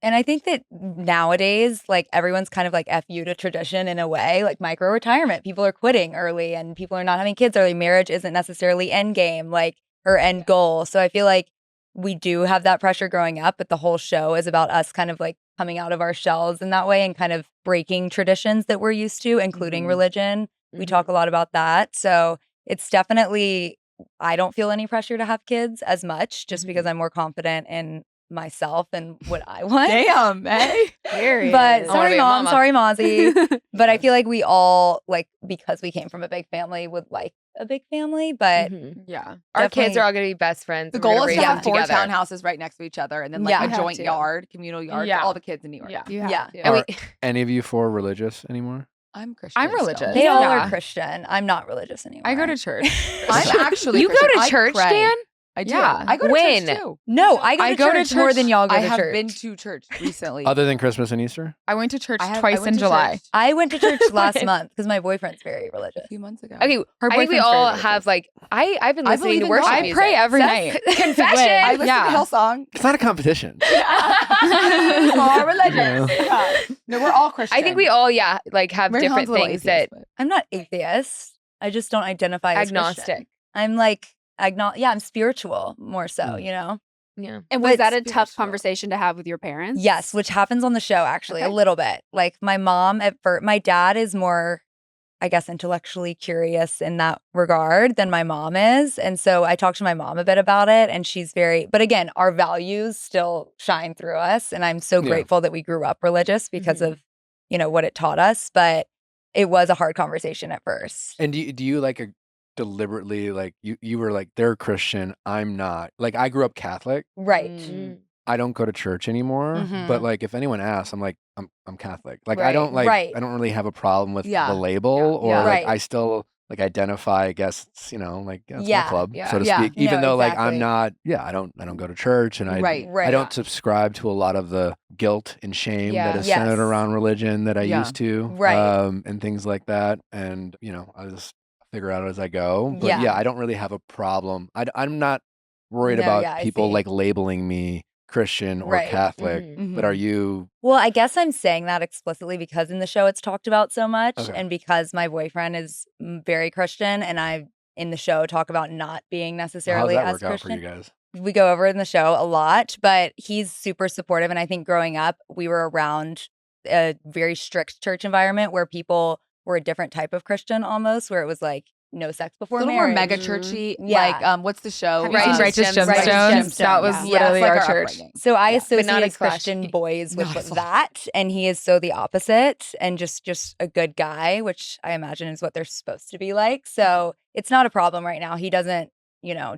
And I think that nowadays, like everyone's kind of like F you to tradition in a way, like micro retirement. People are quitting early and people are not having kids early. Marriage isn't necessarily end game, like or end goal. So I feel like we do have that pressure growing up, but the whole show is about us kind of like coming out of our shells in that way and kind of breaking traditions that we're used to, including Mhm. religion. We Mhm. talk a lot about that. So it's definitely, I don't feel any pressure to have kids as much just because I'm more confident in myself and what I want. Damn, eh? But I wanna sorry, be a mom. mama. Sorry, Mozzie. But I feel like we all, like, because we came from a big family, would like a big family. But Mhm. Yeah. Our kids definitely- are all going to be best friends. The and we're goal gonna is to raise have them 4 together. townhouses right next to each other and then like Yeah. a You have joint to. yard, communal yard Yeah. for all the kids in New York. Yeah. yeah. And we, Any of you four religious anymore? I'm Christian. I'm still. religious. They all Yeah. are Christian. I'm not religious anymore. I go to church. I'm actually You go Christian. to I church, pray. Dan? I do. Yeah. I go to When? church too. No, I I go to church more than y'all go I to have church. been to church recently. Other than Christmas and Easter? I went to church I twice went in to July. church I went to church last When? month because my boyfriend's very religious. a few months ago. Okay, Her I think we boyfriend's very all religious. have like I've been I listening believe to in worship God. I music. pray every That's- night. Confession. I listen Yeah. to Hillsong. It's not a competition. All religious. Yeah. No, we're all Christian. I think we all like have Mary different Holland's a little things atheist, that but- I'm not atheist. I just don't identify as agnostic. Christian. I'm like yeah, I'm spiritual more so, Mm. you know? Yeah. And was But that a tough spiritual. conversation to have with your parents? Yes, which happens on the show actually a Okay. little bit. Like my mom at first, my dad is more, I guess, intellectually curious in that regard than my mom is. And so I talked to my mom a bit about it and she's but again, our values still shine through us. And I'm so Yeah. grateful that we grew up religious because Mhm. of, what it taught us. But it was a hard conversation at first. And do you like deliberately like you were like they're Christian, I'm not. Like I grew up Catholic. Right. Mm. I don't go to church anymore. Mhm. But like if anyone asks, I'm like I'm Catholic. Like I Right, don't right. I don't really have a problem with Yeah. the label or Yeah. like Right. I still like identify, I guess it's, like that's Yeah, my club, yeah. so to Yeah. speak. Even No, though like exactly. I'm not, I don't go to church and I Right. Right. I don't subscribe to a lot of the guilt and shame Yeah. that is Yes. centered around religion that I Yeah. used to. Right. And things like that. And, I just figure out as I go. But Yeah. I don't really have a problem. I'm not worried No, about yeah, I people see. like labeling me Christian or Right. Catholic. Mhm. But are you Well, I guess I'm saying that explicitly because in the show it's talked about so much Okay. and because my boyfriend is very Christian and I in the show talk about not being how's necessarily that as work out for Christian. you guys? We go over it in the show a lot, but he's super supportive and I think growing up we were around a very strict church environment where people were a different type of Christian almost where it was like no sex A before little more marriage. mega churchy. Yeah. Like, what's the show? Have you seen Righteous Righteous Gemstones? Gemstones? That was Yeah. literally it's like our our church. upbringing. So I Yeah, but not associate as flashy. Christian boys with Not as flashy. that, and he is so the opposite, and just a good guy, which I imagine is what they're supposed to be like. So it's not a problem right now. He doesn't,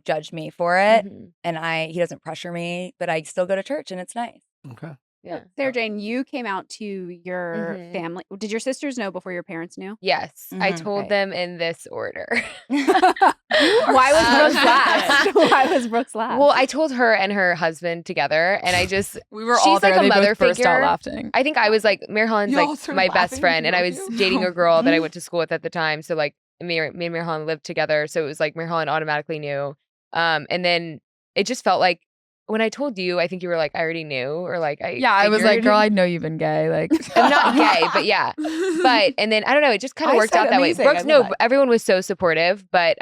judge me for it, Mhm. and he doesn't pressure me, but I still go to church, and it's nice. Okay. Yeah. Sarah Jane, you came out to your Mhm. family. Did your sisters know before your parents knew? Yes, I Mhm. told Okay. them in this order. Why was Brooks Um, last? Why was Brooks last? Well, I told her and her husband together, and I just We were She's all there. like a They mother both burst out figure. laughing. I think I was like Mary Holland's Y'all like started my laughing best friend, and I was between both of dating you? a girl that I went to school with at the time. So like me and Mary Holland lived together, so it was like Mary Holland automatically knew. And then it just felt like when I told you, I think you were like, I already knew, or like I was like, figured. girl, I know you've been gay. Like, I'm not gay, but yeah. But and then I don't know, it just kind of I worked said out that way. amazing. Brooks, I no, love that. everyone was so supportive, but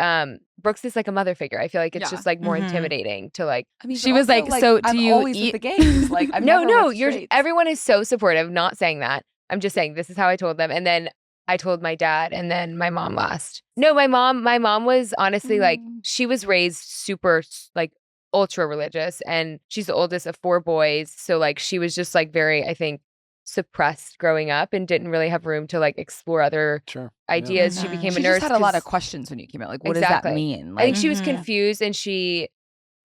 Brooks is like a mother figure. I feel like it's Yeah. just like more Mhm. intimidating to like. I mean, She but was also, like, so do I'm you always eat- with the gays? Like, I'm No, never no, with you're straights. everyone is so supportive. Not saying that. I'm just saying this is how I told them, and then I told my dad, and then my mom last. No, my mom was honestly like she was raised super like ultra religious, and she's the oldest of 4 boys, so like she was just like very, I think, suppressed growing up and didn't really have room to like explore other Sure. ideas. She Mhm. became She a nurse. just had a lot 'cause of questions when you came out. Like, what does Exactly. that mean? I think Like, she was Mhm. confused, and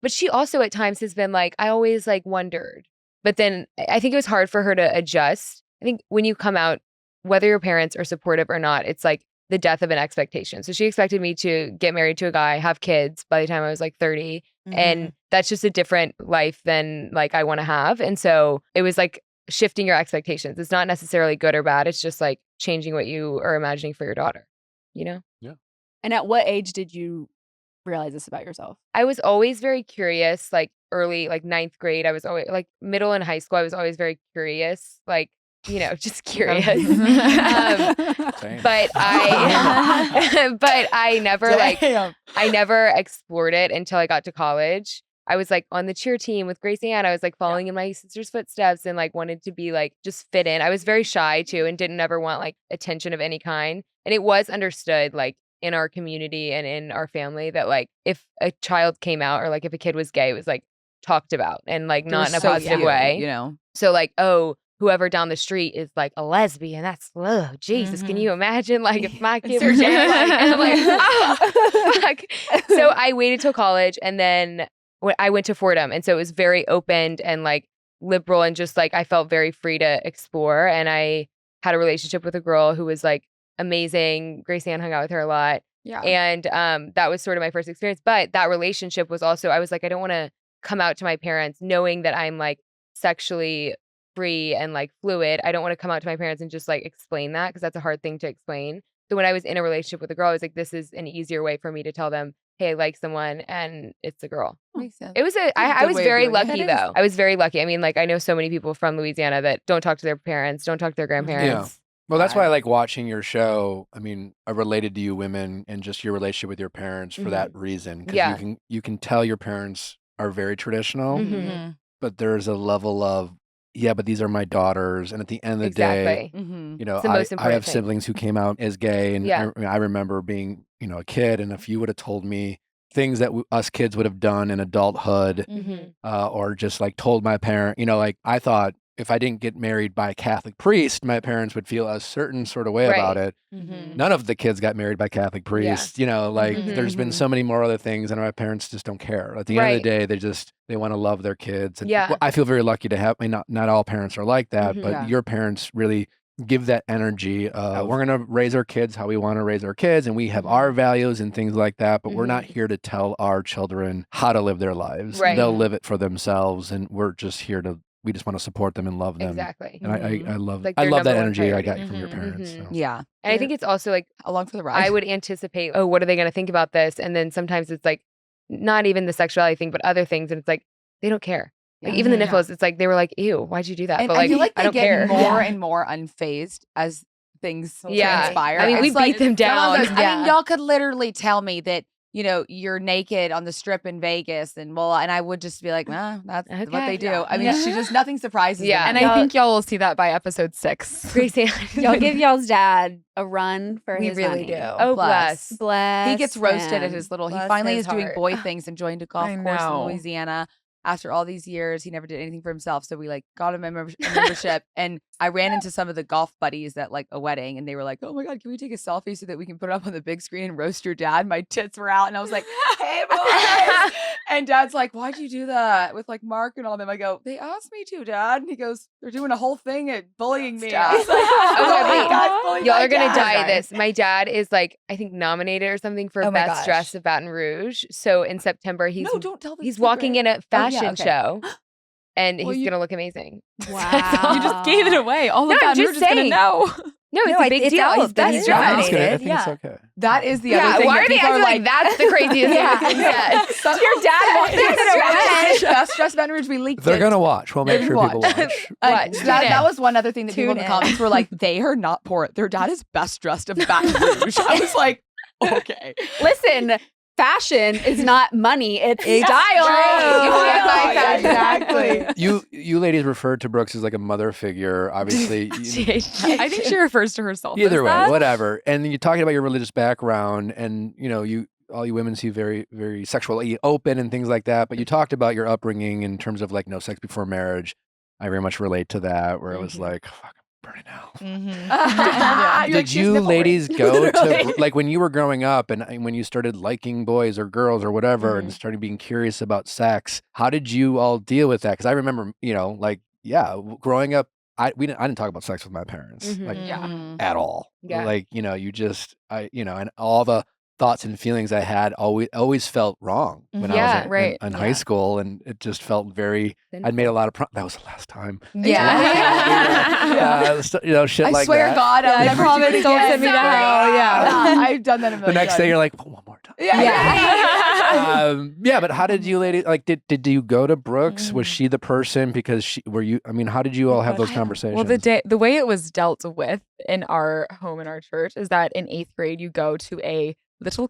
but she also at times has been like, I always like wondered. But then I think it was hard for her to adjust. I think when you come out, whether your parents are supportive or not, it's like the death of an expectation. So she expected me to get married to a guy, have kids by the time I was like 30. And that's just a different life than like I want to have. And so it was like shifting your expectations. It's not necessarily good or bad. It's just like changing what you are imagining for your daughter, you know? and at what age did you realize this about yourself? I was always very curious, like early, like 9th grade. I was always like middle and high school. I was always very curious, like, just curious. Same. But I never I never explored it until I got to college. I was like on the cheer team with Grace Ann. I was like following in my sister's footsteps and like wanted to be like just fit in. I was very shy too and didn't ever want like attention of any kind. And it was understood like in our community and in our family that like if a child came out or like if a kid was gay, it was like talked about and like not in a positive way. You know, So like, oh, whoever down the street is like a lesbian. That's Jesus. Can you imagine like if my kid were gay? Like, and I'm like, oh, fuck. So I waited till college and then I went to Fordham. And so it was very open and like liberal and just like I felt very free to explore. And I had a relationship with a girl who was like amazing. Gracie Ann hung out with her a lot. Yeah. And that was sort of my first experience. But that relationship was also, I was like, I don't want to come out to my parents knowing that I'm like sexually free and like fluid. I don't want to come out to my parents and just like explain that because that's a hard thing to explain. So when I was in a relationship with a girl, I was like, this is an easier way for me to tell them, hey, I like someone and it's a girl. Makes sense. It was I was very lucky though. I was very lucky. I mean, like I know so many people from Louisiana that don't talk to their parents, don't talk to their grandparents. Well, that's why I like watching your show. I mean, I related to you women and just your relationship with your parents for that reason. Because you can tell your parents are very traditional, but there's a level of, but these are my daughters. And at the end of the day, you know, I have siblings who came out as gay. And I remember being, you know, a kid. And if you would have told me things that us kids would have done in adulthood or just like told my parent, you know, like I thought, if I didn't get married by a Catholic priest, my parents would feel a certain sort of way about it. None of the kids got married by Catholic priests. You know, like there's been so many more other things, and my parents just don't care. At the end of the day, they want to love their kids. And I feel very lucky to have. I mean, not all parents are like that, but your parents really give that energy. We're gonna raise our kids how we want to raise our kids, and we have our values and things like that. But we're not here to tell our children how to live their lives. They'll live it for themselves, and we're just here to. We just want to support them and love them. Exactly. And I love like that energy priority. I got from your parents. So. Yeah. And I think it's also like along for the ride. I would anticipate, oh, what are they going to think about this? And then sometimes it's like not even the sexuality thing, but other things. And it's like, they don't care. Like even the nipples, it's like, they were like, ew, why'd you do that? And but like, I feel like I they don't get care. more and more unfazed as things transpire. I mean, we beat them down. I mean, y'all could literally tell me that, you know, you're naked on the strip in Vegas and I would just be like, nah, that's what they do. I mean, she just, nothing surprises them. And I think y'all will see that by episode 6. Gracie, y'all give y'all's dad a run for his really money. do. Oh, bless. He gets roasted at his little, he finally is doing heart. boy things and joined a golf course in Louisiana. After all these years, he never did anything for himself. So we like got him a membership. And I ran into some of the golf buddies at like a wedding and they were like, oh my God, can we take a selfie so that we can put it up on the big screen and roast your dad? My tits were out. And I was like, hey, boys. And dad's like, why'd you do that with like Mark and all of them? I go, they asked me to, Dad. And he goes, they're doing a whole thing at bullying me. I was like, oh my God, y'all are going to die of this. My dad is like, I think nominated or something for Best Dress of Baton Rouge. So in September, he's walking in a fashion show and he's going to look amazing. Wow. You just gave it away. All of Baton Rouge is going to know. No, it's a big deal. He's Best Dress. I think it's okay. That is the other thing. Why are they acting like that's the craziest thing you can get? Your dad wants Best Dress Baton Rouge, we leaked They're it. going to watch. We'll make sure people watch. That was one other thing that people in the comments were like, they are not poor. Their dad is best dressed of Baton Rouge. I was like, okay. Listen, fashion is not money, it's style. Exactly. You ladies referred to Brooks as like a mother figure. Obviously, I think she refers to herself. Either way, that. whatever. And you're talking about your religious background, and you know, all you women seem very, very sexually open and things like that. But you talked about your upbringing in terms of like no sex before marriage. I very much relate to that, where it was like, fuck, I'm burning out. Did you ladies go to like when you were growing up and when you started liking boys or girls or whatever and started being curious about sex? How did you all deal with that? Because I remember, you know, like growing up, I didn't talk about sex with my parents like at all. Like, you know, and all the thoughts and feelings I had always felt wrong when I was in high school, and it just felt very. I'd made a lot of. That was the last time. You know, shit like that. I swear, God, I promise, don't send me to hell. Yeah, I've done that a million The next day, you're like, one more time. But how did you ladies like? Did you go to Brooks? Was she the person? Because I mean, how did you all have those conversations? Well, the way it was dealt with in our home in our church is that in 8th grade you go to a little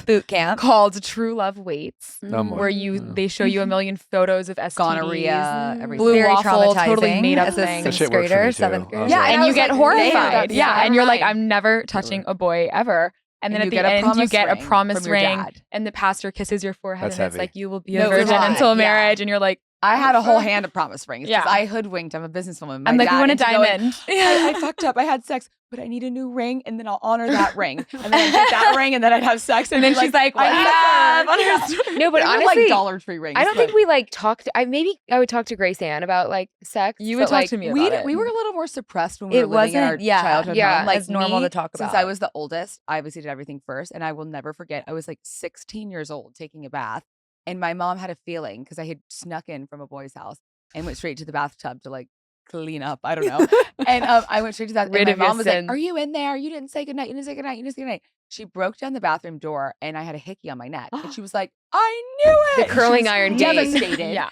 boot camp called True Love Waits, where they show you a million photos of STDs, gonorrhea, everything. Blue Very waffle, traumatizing totally made up as a thing. 6th grader, 7th grader. Yeah, and you get horrified. Yeah, And you're like, I'm never touching a boy ever. And then at the end, you get a promise ring, and the pastor kisses your forehead, and it's like, you will be a virgin until marriage. And you're like, I had a whole hand of promise rings because I hoodwinked. I'm a businesswoman. I'm like, we want a diamond. I fucked up. I had sex. but I need a new ring, and then I'll honor that ring, and then I'd get that ring, and then I'd have sex, And then she's like, I "What's No, but They were honestly, like Dollar Tree rings. I don't but think we like talked. Maybe I would talk to Grace Ann about like sex. You but, would talk like, to me we about it. we were a little more suppressed when we It were living in our wasn't- yeah. childhood Yeah. home. Like It's normal me, to talk Since about. I was the oldest, I obviously did everything first, and I will never forget. I was like 16 years old taking a bath, and my mom had a feeling because I had snuck in from a boy's house and went straight to the bathtub to like clean up. I don't know. And I went straight to that. Rid and of my your mom was sin. like, "Are you in there? You didn't say goodnight. You didn't say goodnight. You didn't say goodnight." She broke down the bathroom door, and I had a hickey on my neck, and she was like, "I knew it." The And she curling was iron date. devastated. Yeah.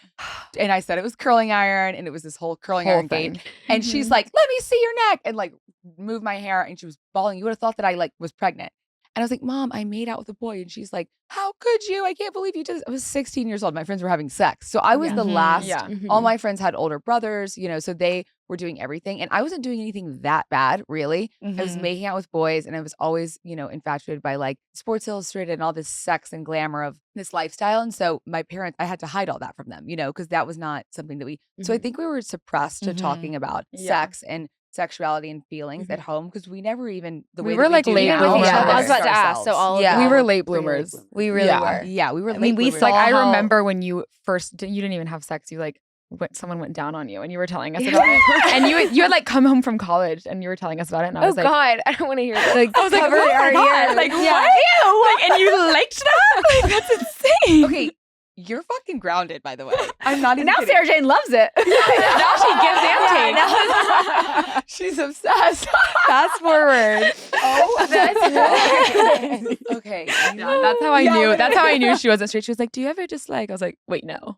And I said it was curling iron, and it was this whole curling Whole iron thing. thing. And she's like, "Let me see your neck," and like move my hair, and she was bawling. You would have thought that I like was pregnant. And I was like, "Mom, I made out with a boy," and she's like, "How could you? I can't believe you did this." I was 16 years old. My friends were having sex, so I was Yeah. the Mhm. last. Yeah. All my friends had older brothers, so they were doing everything, and I wasn't doing anything that bad, really. I was Mhm. making out with boys, and I was always, infatuated by like Sports Illustrated and all this sex and glamour of this lifestyle. And so my parents, I had to hide all that from them, because that was not something that we. So I Mhm. think we were suppressed to Mhm. talking about Yeah. sex and sexuality and feelings at home because we never even the We way were, that like, do late now, bloomers. we Yeah. I was about to ask. So ourselves. all of Yeah. We y'all were late were bloomers. We really Yeah. were. Yeah, we were. I mean, late we bloomers. saw Like I how- remember when you didn't even have sex. You like someone went down on you, and you were telling us about it. And you had like come home from college, and you were telling us about it. And I Oh was like, God, I don't want to hear that. Like, I was like, cover oh my our God, ears. like Yeah. what? Like, and you liked that? Like that's insane. Okay, you're fucking grounded, by the way. I'm not even Now kidding. Sarah Jane loves it. Now she gives and Yeah, takes. She's obsessed. Fast forward. Oh, That's okay. Yeah, that's how I knew. That's how I knew she wasn't straight. She was like, "Do you ever just like?" I was like, "Wait, no."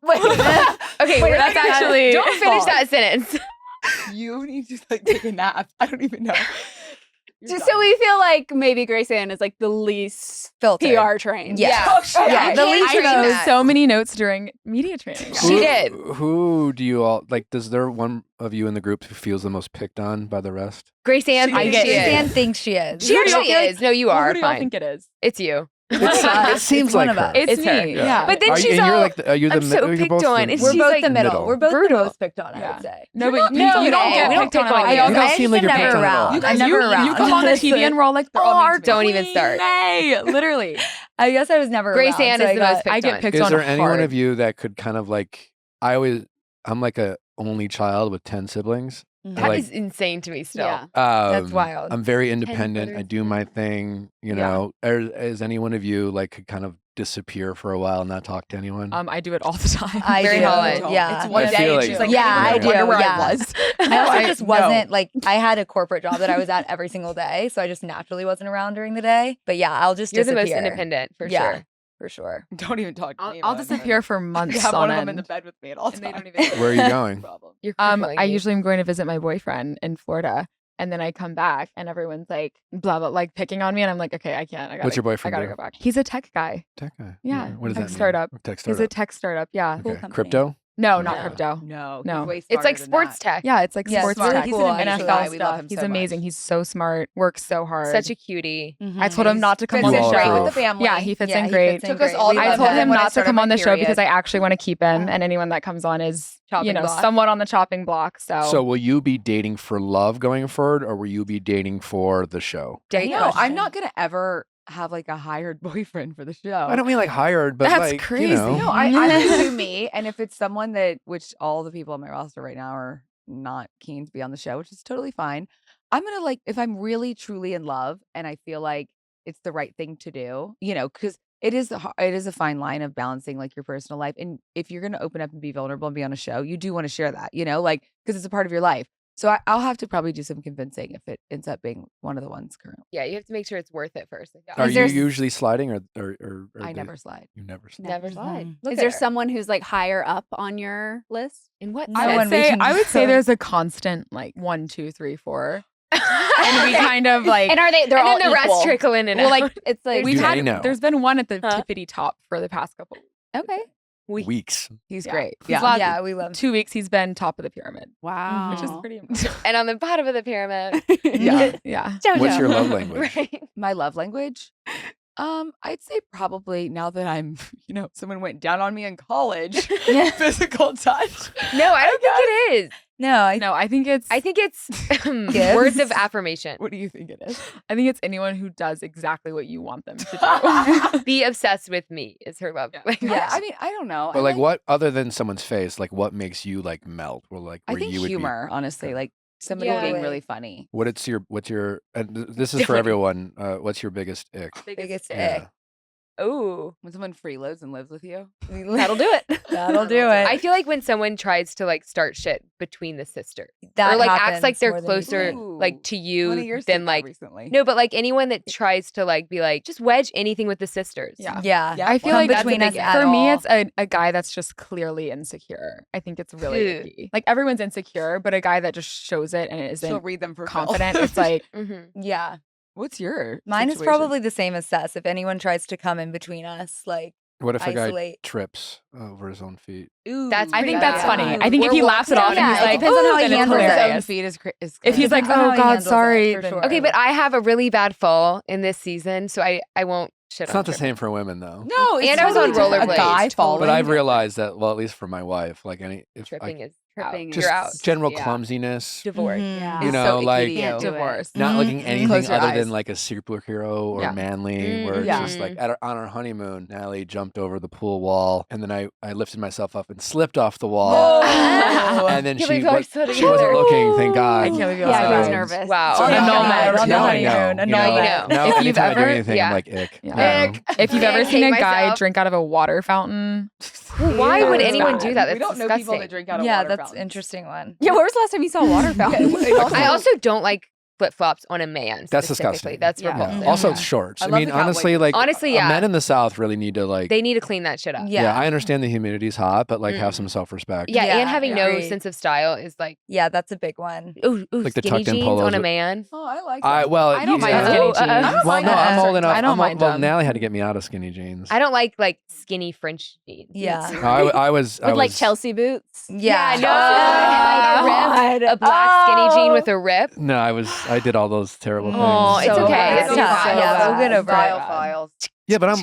Okay, Wait, that's actually don't finish false. that sentence. You need to like take a nap. I don't even know. You're So done. we feel like maybe Grace Ann is like the least Filtered. PR trained. Yeah. Oh, shit. Yeah, I the can't least train I knows took so many notes during media training. She did. Who do you all like? Does there one of you in the group who feels the most picked on by the rest? Grace Ann, She I is. get Grace Ann it. thinks she is. She Who do y'all actually feel like- is. No, you Well, are. who do y'all Fine. think it is? It's you. It seems It's one like of her. us. It's It's her. me. Yeah. Yeah. But then Are you, she's and you're all, like, are you the I'm so you're picked both on, the- and We're she's both like the middle. middle. We're both Brutal. the most picked on, I Yeah. would say. No, but No, you don't no, get we don't picked pick on at on all. you. You don't I seem like am you're never picked on at all. around. You guys, I'm never you around. come on the TV honestly. and we're all like, Oh, our Don't even start. Hey, literally. I guess I was never Grace around. Ann so is I the got- most picked I get on. picked Is on there anyone hard. of you that could kind of like? I'm like a only child with 10 siblings. That like- is insane to me still. Yeah. That's wild. I'm very independent. I brothers. do my thing. You Yeah. know, is any one of you like could kind of disappear for a while and not talk to anyone? I do it all the time. I Mary do. Holland. Yeah. It's one I day feel and like- she's like, Yeah, I I don't even wonder do, where yeah. I was. I also I just know. wasn't like I had a corporate job that I was at every single day, so I just naturally wasn't around during the day. But yeah, I'll just You're the disappear. most independent for Yeah. sure. for sure. Don't even talk to me. I'll about it. disappear for months You have on one of end. them in the bed with me at all And they times. don't even- Where are you going? Problem. You're I crippling me. usually am going to visit my boyfriend in Florida, and then I come back, and everyone's like, blah blah, like picking on me, and I'm like, okay, I can't. What's your boyfriend I gotta do? go back. He's a tech guy. Tech guy. Yeah, What does tech that mean? startup. Tech He's startup. a tech startup. Yeah. Cool Okay. company. Crypto. No, not No. crypto. No, No. he's way It's smarter like than sports that. tech. Yeah, it's like Yeah, sports smart. tech. He's He's an an actually NFL guy. We love stuff. him He's so amazing. much. He's so smart. Works so hard. Such a cutie. I told him not to come Fits on in the All great show. with the family. Yeah, he fits Yeah, in he great. fits in Took us great. all We to I love told Love him when I not to started come my on the show because period. I actually want to keep him, Yeah. and anyone that comes on is, Chopping block. somewhat on the chopping block. So will you be dating for love going forward, or will you be dating for the show? Date No, I'm question. not gonna ever have like a hired boyfriend for the show. I don't mean like hired, but That's like crazy. you know. No, I'm gonna do me, and if it's someone that, which all the people on my roster right now are not keen to be on the show, which is totally fine. I'm gonna like if I'm really truly in love and I feel like it's the right thing to do, because it is a fine line of balancing like your personal life, and if you're gonna open up and be vulnerable and be on a show, you do want to share that, like because it's a part of your life. So I'll have to probably do some convincing if it ends up being one of the ones currently. Yeah, you have to make sure it's worth it first. Are Is you there- usually sliding or I they- never slide. You never slide. Never slide. Look Is at there her. someone who's like higher up on your list? In what No I one would sense? we say can I would say go- there's a constant like 1, 2, 3, 4, and we kind of like And are they? They're and all then the equal. rest trickle in and well out. like It's like we've Do had they know? there's been one at the Huh? tippity top for the past couple okay. Weeks. He's Yeah. great. He's Yeah. lots- Yeah, we love 2 weeks he's been top of the pyramid, Wow. which is pretty amazing. and on the bottom of the pyramid. Yeah. Yeah. What's your love language? Right. My love language? I'd say probably now that I'm, someone went down on me in college, physical touch. No, I don't think it is. No, I think it's words of affirmation. What do you think it is? I think it's anyone who does exactly what you want them to do. Be obsessed with me is her love. Yeah. I mean, I don't know. But I like, what other than someone's face? Like, what makes you like melt? Or like, I where think you would humor, honestly, like somebody Yeah. being really funny. what's your? And this is for everyone. What's your biggest ick? biggest Yeah. ick. Ooh. When someone freeloads and lives with you. That'll do it. That'll do it. I feel like when someone tries to like start shit between the sisters, that or like acts happens like they're more than you closer Ooh. like to One of you yours than did that like recently. no, but like anyone that tries to like be like just wedge anything with the sisters. Yeah. Yeah. Yeah, I feel Come like between that's us a big at For me, all. it's a guy that's just clearly insecure. I think it's really Ew. icky. Like everyone's insecure, but a guy that just shows it and She'll isn't read them for confident, it's like, Mm-hmm. Yeah. What's your Mine is situation? probably the same as Seth's. If anyone tries to come in between us, like What if a guy isolate. trips over his own feet? Ooh, That's I pretty think that's bad. funny. I think if We're he laughs it walking- off and Yeah, he's it like, depends on "Ooh," how he then it's handles it. his own hilarious. feet is If he's like, Depends on how "Oh he God, handles it, sorry," for then- sure. Okay, but I have a really bad fall in this season, so I won't shit It's on not the tripping. same for women though. no, it's And I was totally on different. rollerblades. A guy falling. But I've realized that, well, at least for my wife, like if Tripping I, is Tripping out. is- just You're out. general Yeah. clumsiness, Divorce. Mhm. Yeah. you It's know, so icky like to Can't you. do it. Divorce. not Mhm. looking anything Close your other eyes. than like a superhero or Yeah. manly. Where it's Yeah. just like on our honeymoon, Natalie jumped over the pool wall, and then I lifted myself up and slipped off the wall. Oh. And then Can't she believe I said it she wasn't together. looking, thank God. I can't believe you Yeah, also I was died. nervous. Wow. So On the now nomad. on the Now I honeymoon, know. a You know, Now you nomad. know. Now If you've anytime I do ever- anything, yeah. I'm like, ick. Yeah. You know? If you've Yeah, ever seen a hate guy myself. drink out of a water fountain, Why would It's anyone bad. do that? That's we don't know disgusting. people that drink out of Yeah, water that's fountains. interesting one. Yeah, where was the last time you saw a water fountain? I also don't like flip flops on a man. That's specifically. disgusting. That's Yeah. repulsive. Yeah. Also, it's shorts. I I love mean, the cowboy honestly, boots. like Honestly, yeah. men in the South really need to like. They need to clean that shit up. Yeah. Yeah, I understand the humidity's hot, but like have Mm. some self-respect. Yeah, Yeah, and having no agreed. sense of style is like, Yeah, that's a big one. ooh, Like the skinny tucked-in jeans polos on a with- man. Oh, I like I that. well, I don't mind yeah. skinny jeans. I don't Well, mind no, that. I'm old enough. I don't mind well, them. Natalie had to get me out of skinny jeans. I don't like skinny French jeans. Yeah. No, I was With like Chelsea boots. Yeah. no. Oh, Like a black skinny jean with a rip. No, I did all those terrible things. Oh, it's So okay. bad. It's tough. fine. Yeah, we'll get over Viall it. Files. Yeah, but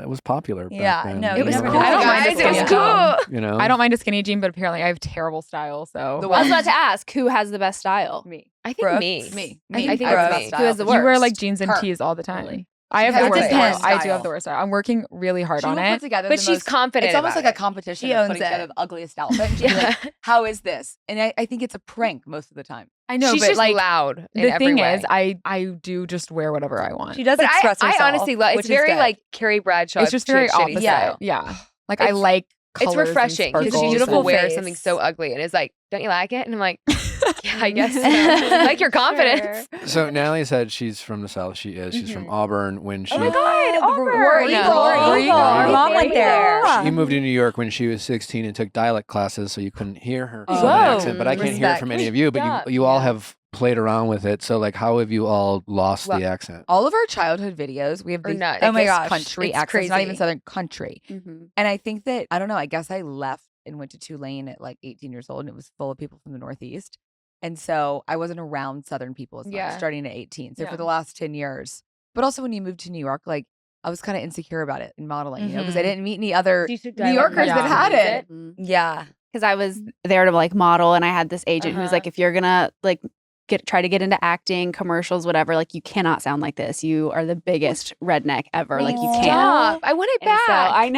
it was popular. Back Yeah, then, no, you it was know? cool. I don't mind a Guys, it was skinny cool. jean. You know, I don't mind a skinny jean, but apparently I have terrible style. So The I was one- about to ask who has the best style. me. I think Brooks. me. Me. I think Brooks. it's me. Who has the You wear worst? like jeans and Her. tees all the time. Really. I have She the has worst the style. best I do style. have the worst style. I'm working really hard She on will it. put together But the she's most- confident It's almost about like a it. competition She of owns putting together it. the ugliest outfit. She'll be Yeah. like, how is this? And I think it's a prank most of the time. I know, She's but just like loud. in the every thing way. is, I do just wear whatever I want. She does But express herself. I honestly love. It's which is very good. like Carrie Bradshaw. It's just very shitty opposite. style. Yeah. Like I It's- like It's colors and refreshing because sparkles beautiful and- wear face. something so ugly, and it's like, don't you like it? And I'm like, yeah, I guess. So. Like your confidence. So Natalie said she's from the South. She is. She's from Auburn. When she Oh my God, Auburn. War Eagle. War Eagle. Our mom went there. she moved to New York when she was 16 and took dialect classes, so you couldn't hear her Oh. Southern Whoa. accent. But I can't hear it from any of you. But Stop. you all Yeah. have played around with it. So like, how have you all lost Well, the accent? All of our childhood videos, we have Or the not. Oh my thickest gosh, country it's accents, not even crazy. Southern country. Mm-hmm. And I think that, I don't know, I guess I left and went to Tulane at like 18 years old and it was full of people from the Northeast. And so I wasn't around Southern people as much, Yeah. starting at 18. So Yeah. for the last 10 years. But also when you moved to New York, like I was kind of insecure about it in modeling, you know, because I Mhm. didn't meet any other You took New dialect Yorkers Yeah. that had it. Yeah. Because I was there to like model, and I had this agent who was Uh-huh. like, if you're gonna like try to get into acting, commercials, whatever, like you cannot sound like this. You are the biggest redneck ever. Like you can't. Stop. I want it And back. so I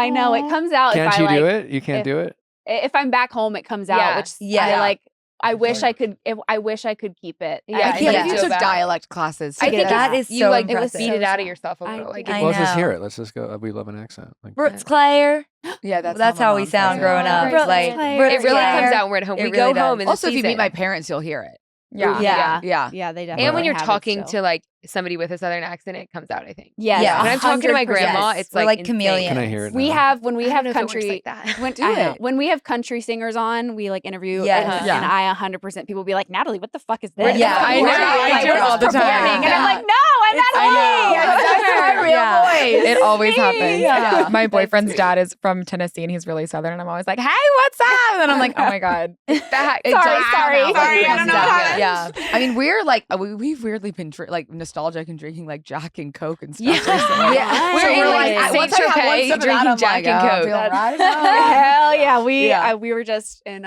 know. It comes out. Can't if you I, like, do it? You can't if- do it. If I'm back home, it comes out. Yeah. Which Yeah. I like. I wish I could. I wish I could keep it. Yeah, I I can't know. believe you So took bad. dialect classes. I think that is you so like impressive. beat it out of yourself a I little. Like, did. I Well, let's just know. hear it. Let's just go. We love an accent. Like, Brooks Claire. Yeah, That's my how we mom sound says it. growing up. Brooks Like Claire. Brooks it really Claire. comes out when we're at home. It We really go home does. in Also, the if you meet season. my parents, you'll hear it. Yeah. Yeah. Yeah. Yeah, they definitely. And when you're have it talking still. to like somebody with a southern accent, it comes out. I think. Yes, Yeah. When I'm talking to my 100%. grandma, it's We're like like chameleons. can I hear it? We now? have when we I have don't know if it works country like that. when Do I know, it. when we have country singers on, we like interview Yes. and, Yeah. and I 100% people be like, Natalie, what the fuck is Where- this? Yeah, I know. We're I like, do it we're all the performing, time. And I'm like, no, I'm I Natalie. know. That's my real Yeah. voice. It always happens. Yeah. My boyfriend's dad is from Tennessee and he's really Southern. And I'm always like, hey, what's up? And then I'm like, oh my God. That, Sorry. I don't know what happened. Yeah. I mean, we're like, we've weirdly been like nostalgic and drinking like Jack and Coke and stuff. Yeah. recently. Yeah. We're So in we're like, like once I Saint have one Tropez sip of that, drinking I'm Jack like, and oh, Coke. feeling right. Hell yeah. Yeah. We were just in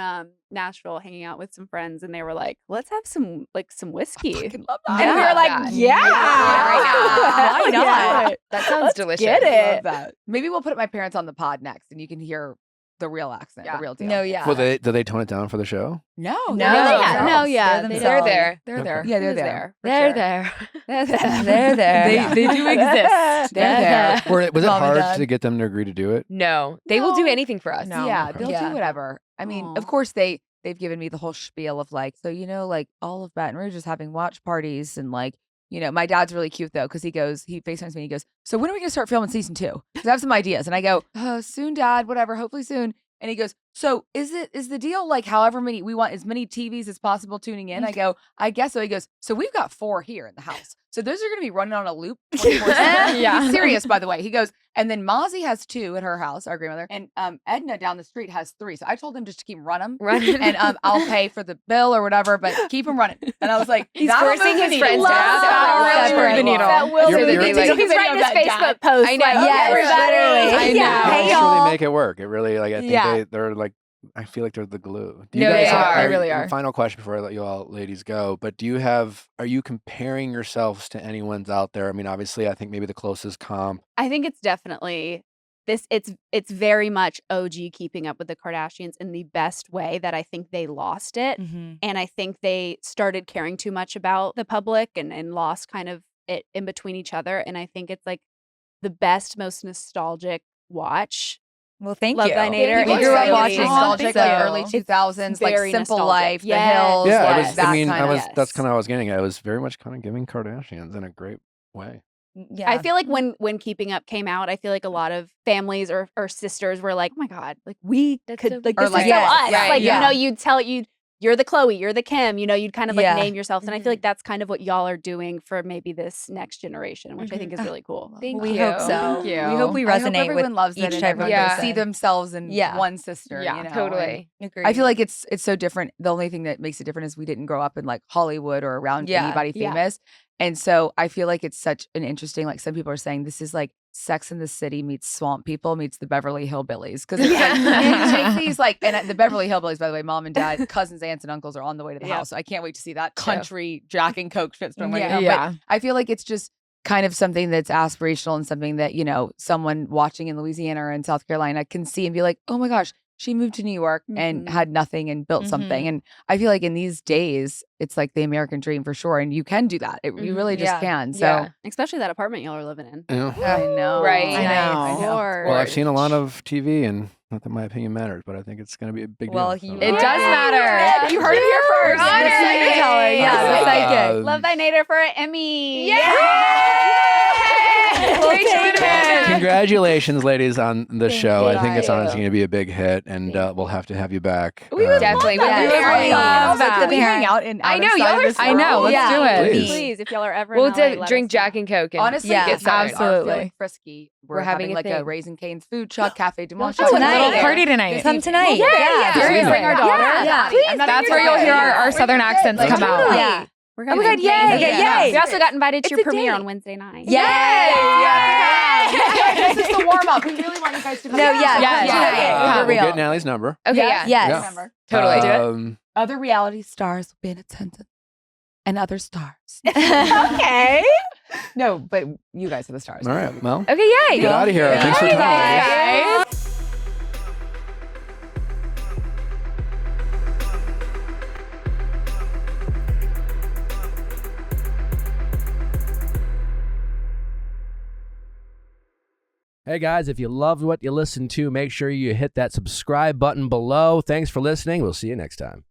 Nashville hanging out with some friends and they were like, let's have some whiskey. Fucking love And that. we were like, yeah. Why not? That sounds Let's delicious. get I love it. that. Maybe we'll put my parents on the pod next, and you can hear the real accent, Yeah. the real deal. No, yeah. Well, do they tone it down for the show? No, No, they're yeah, themselves. no, yeah, They're they They're themselves. there. They're there. Yeah, they're Who's there. for They're sure. there. They're there. They do exist. They're there. Was it Mom and hard Dad. to get them to agree to do it? No, they will do No. anything for us. No. Yeah, Okay. they'll Yeah. do whatever. I mean, Aw. of course they've given me the whole spiel of like, so like all of Baton Rouge is having watch parties and like, my dad's really cute though because he FaceTimes me and he goes, so when are we gonna start filming season 2? Because I have some ideas and I go, soon, Dad, whatever, hopefully soon. And he goes, so is the deal like however many we want as many TVs as possible tuning in? I go, I guess so. He goes, so we've got 4 here in the house. So those are going to be running on a loop 24/7. Yeah. He's serious, by the way. He goes, and then Mozzie has 2 at her house, our grandmother, and Edna down the street has 3. So I told him just to keep running, Running. and I'll pay for the bill or whatever, but keep them running. And I was like, He's that'll forcing move the his needle. friends to ask That'll about really it. move the needle. That will You're- be you're- the you're- He's writing his Facebook post. I know. Like, Yeah, everybody. literally. Yeah. Hey, Hosts y'all. really make it work. It really like I think Yeah. they're like I feel like they're the glue. Do No, they are. They really are. Final question before I let you all ladies go. But are you comparing yourselves to anyone's out there? I mean, obviously, I think maybe the closest comp. I think it's definitely it's very much OG Keeping Up with the Kardashians in the best way that I think they lost it. Mhm. And I think they started caring too much about the public and lost kind of it in between each other. And I think it's like the best, most nostalgic watch. Well, thank Love you. Thy Nader. We It's grew up really watching nostalgic, so- like early It's 2000s, like very Simple nostalgic. Life, Yes. The Hills. Yeah, like it was. that I mean, kind of. Yes. that's kind of what I was getting at. It was very much kind of giving Kardashians in a great way. Yeah. I feel like when Keeping Up came out, I feel like a lot of families or sisters were like, "Oh my god, like we That's could so like Or this like- is so Yes, us." right, Like yeah. you're the Chloe, you're the Kim. You'd kind of like Yeah. name yourself, and I Mhm. feel like that's kind of what y'all are doing for maybe this next generation, which I think is really cool. Thank we you. hope so. Thank you. We hope we I hope resonate everyone with loves it each and type of everyone Yeah. can see themselves in Yeah. one sister. Yeah, you know, Totally. Agreed. I feel like it's so different. The only thing that makes it different is we didn't grow up in like Hollywood or around Yeah, anybody yeah. famous. And so I feel like it's such an interesting, like some people are saying this is like Sex in the City meets Swamp People meets the Beverly Hillbillies. Because it's like, you take these like, and the Beverly Hillbillies, by the way, mom and dad, cousins, aunts, and uncles are on the way to the Yeah. house. So I can't wait to see that Show. country Jack and Coke shitstorm. Yeah. Yeah. But I feel like it's just kind of something that's aspirational and something that, someone watching in Louisiana or in South Carolina can see and be like, oh my gosh, she moved to New York and Mhm. had nothing and built something. And I feel like in these days, it's like the American dream for sure. And you can do that. You really just Yeah. can. So Yeah. Especially that apartment y'all are living in. Yeah. I know. Right. I know. Of course. Well, I've seen a lot of TV, and not that my opinion matters, but I think it's going to be a big Well, deal. you so. It does matter. You heard it here first. We're The psychic. psychic teller. Yeah, Uh, the psychic. Um, Love Thy Nader for an Emmy. Congratulations, ladies, on the show. I think it's you. honestly going to be a big hit, and we'll have to have you back. We would Definitely. love that. We'll be very- Love Also, that. can we hang out in I know, outside y'all of are this I know, world? let's do it. Please. Please, if y'all are ever We'll in LA, let drink us Jack know. and Coke. And Honestly, Yeah. get started. Our Absolutely. Feeling Frisky. We're We're having having a like a thing. Raising Cane's food truck, Cafe Du Monde. Oh, truck. tonight. Little Yeah. party tonight. Come tonight. Yeah, yeah. We're gonna bring our daughter. Yeah. Please. I'm not That's even where you'll kidding. hear our Southern accents Like, come out. Totally. Yeah. We're Oh my God, be- yay. Yeah. Yay. We also got invited to It's your a premiere date. on Wednesday night. Yes. This is the warm up. We really want you guys to come. No, yeah. Yes. Yeah. For We'll real. get Natalie's number. Okay, yeah. Yes. Yeah. Remember. Totally. Other reality stars will be in attendance. And other stars. Okay. No, but you guys are the stars. All right. Well, Okay, yay. get out of here. Yeah. Thanks for Okay, coming. guys. Hey guys, if you loved what you listened to, make sure you hit that subscribe button below. Thanks for listening. We'll see you next time.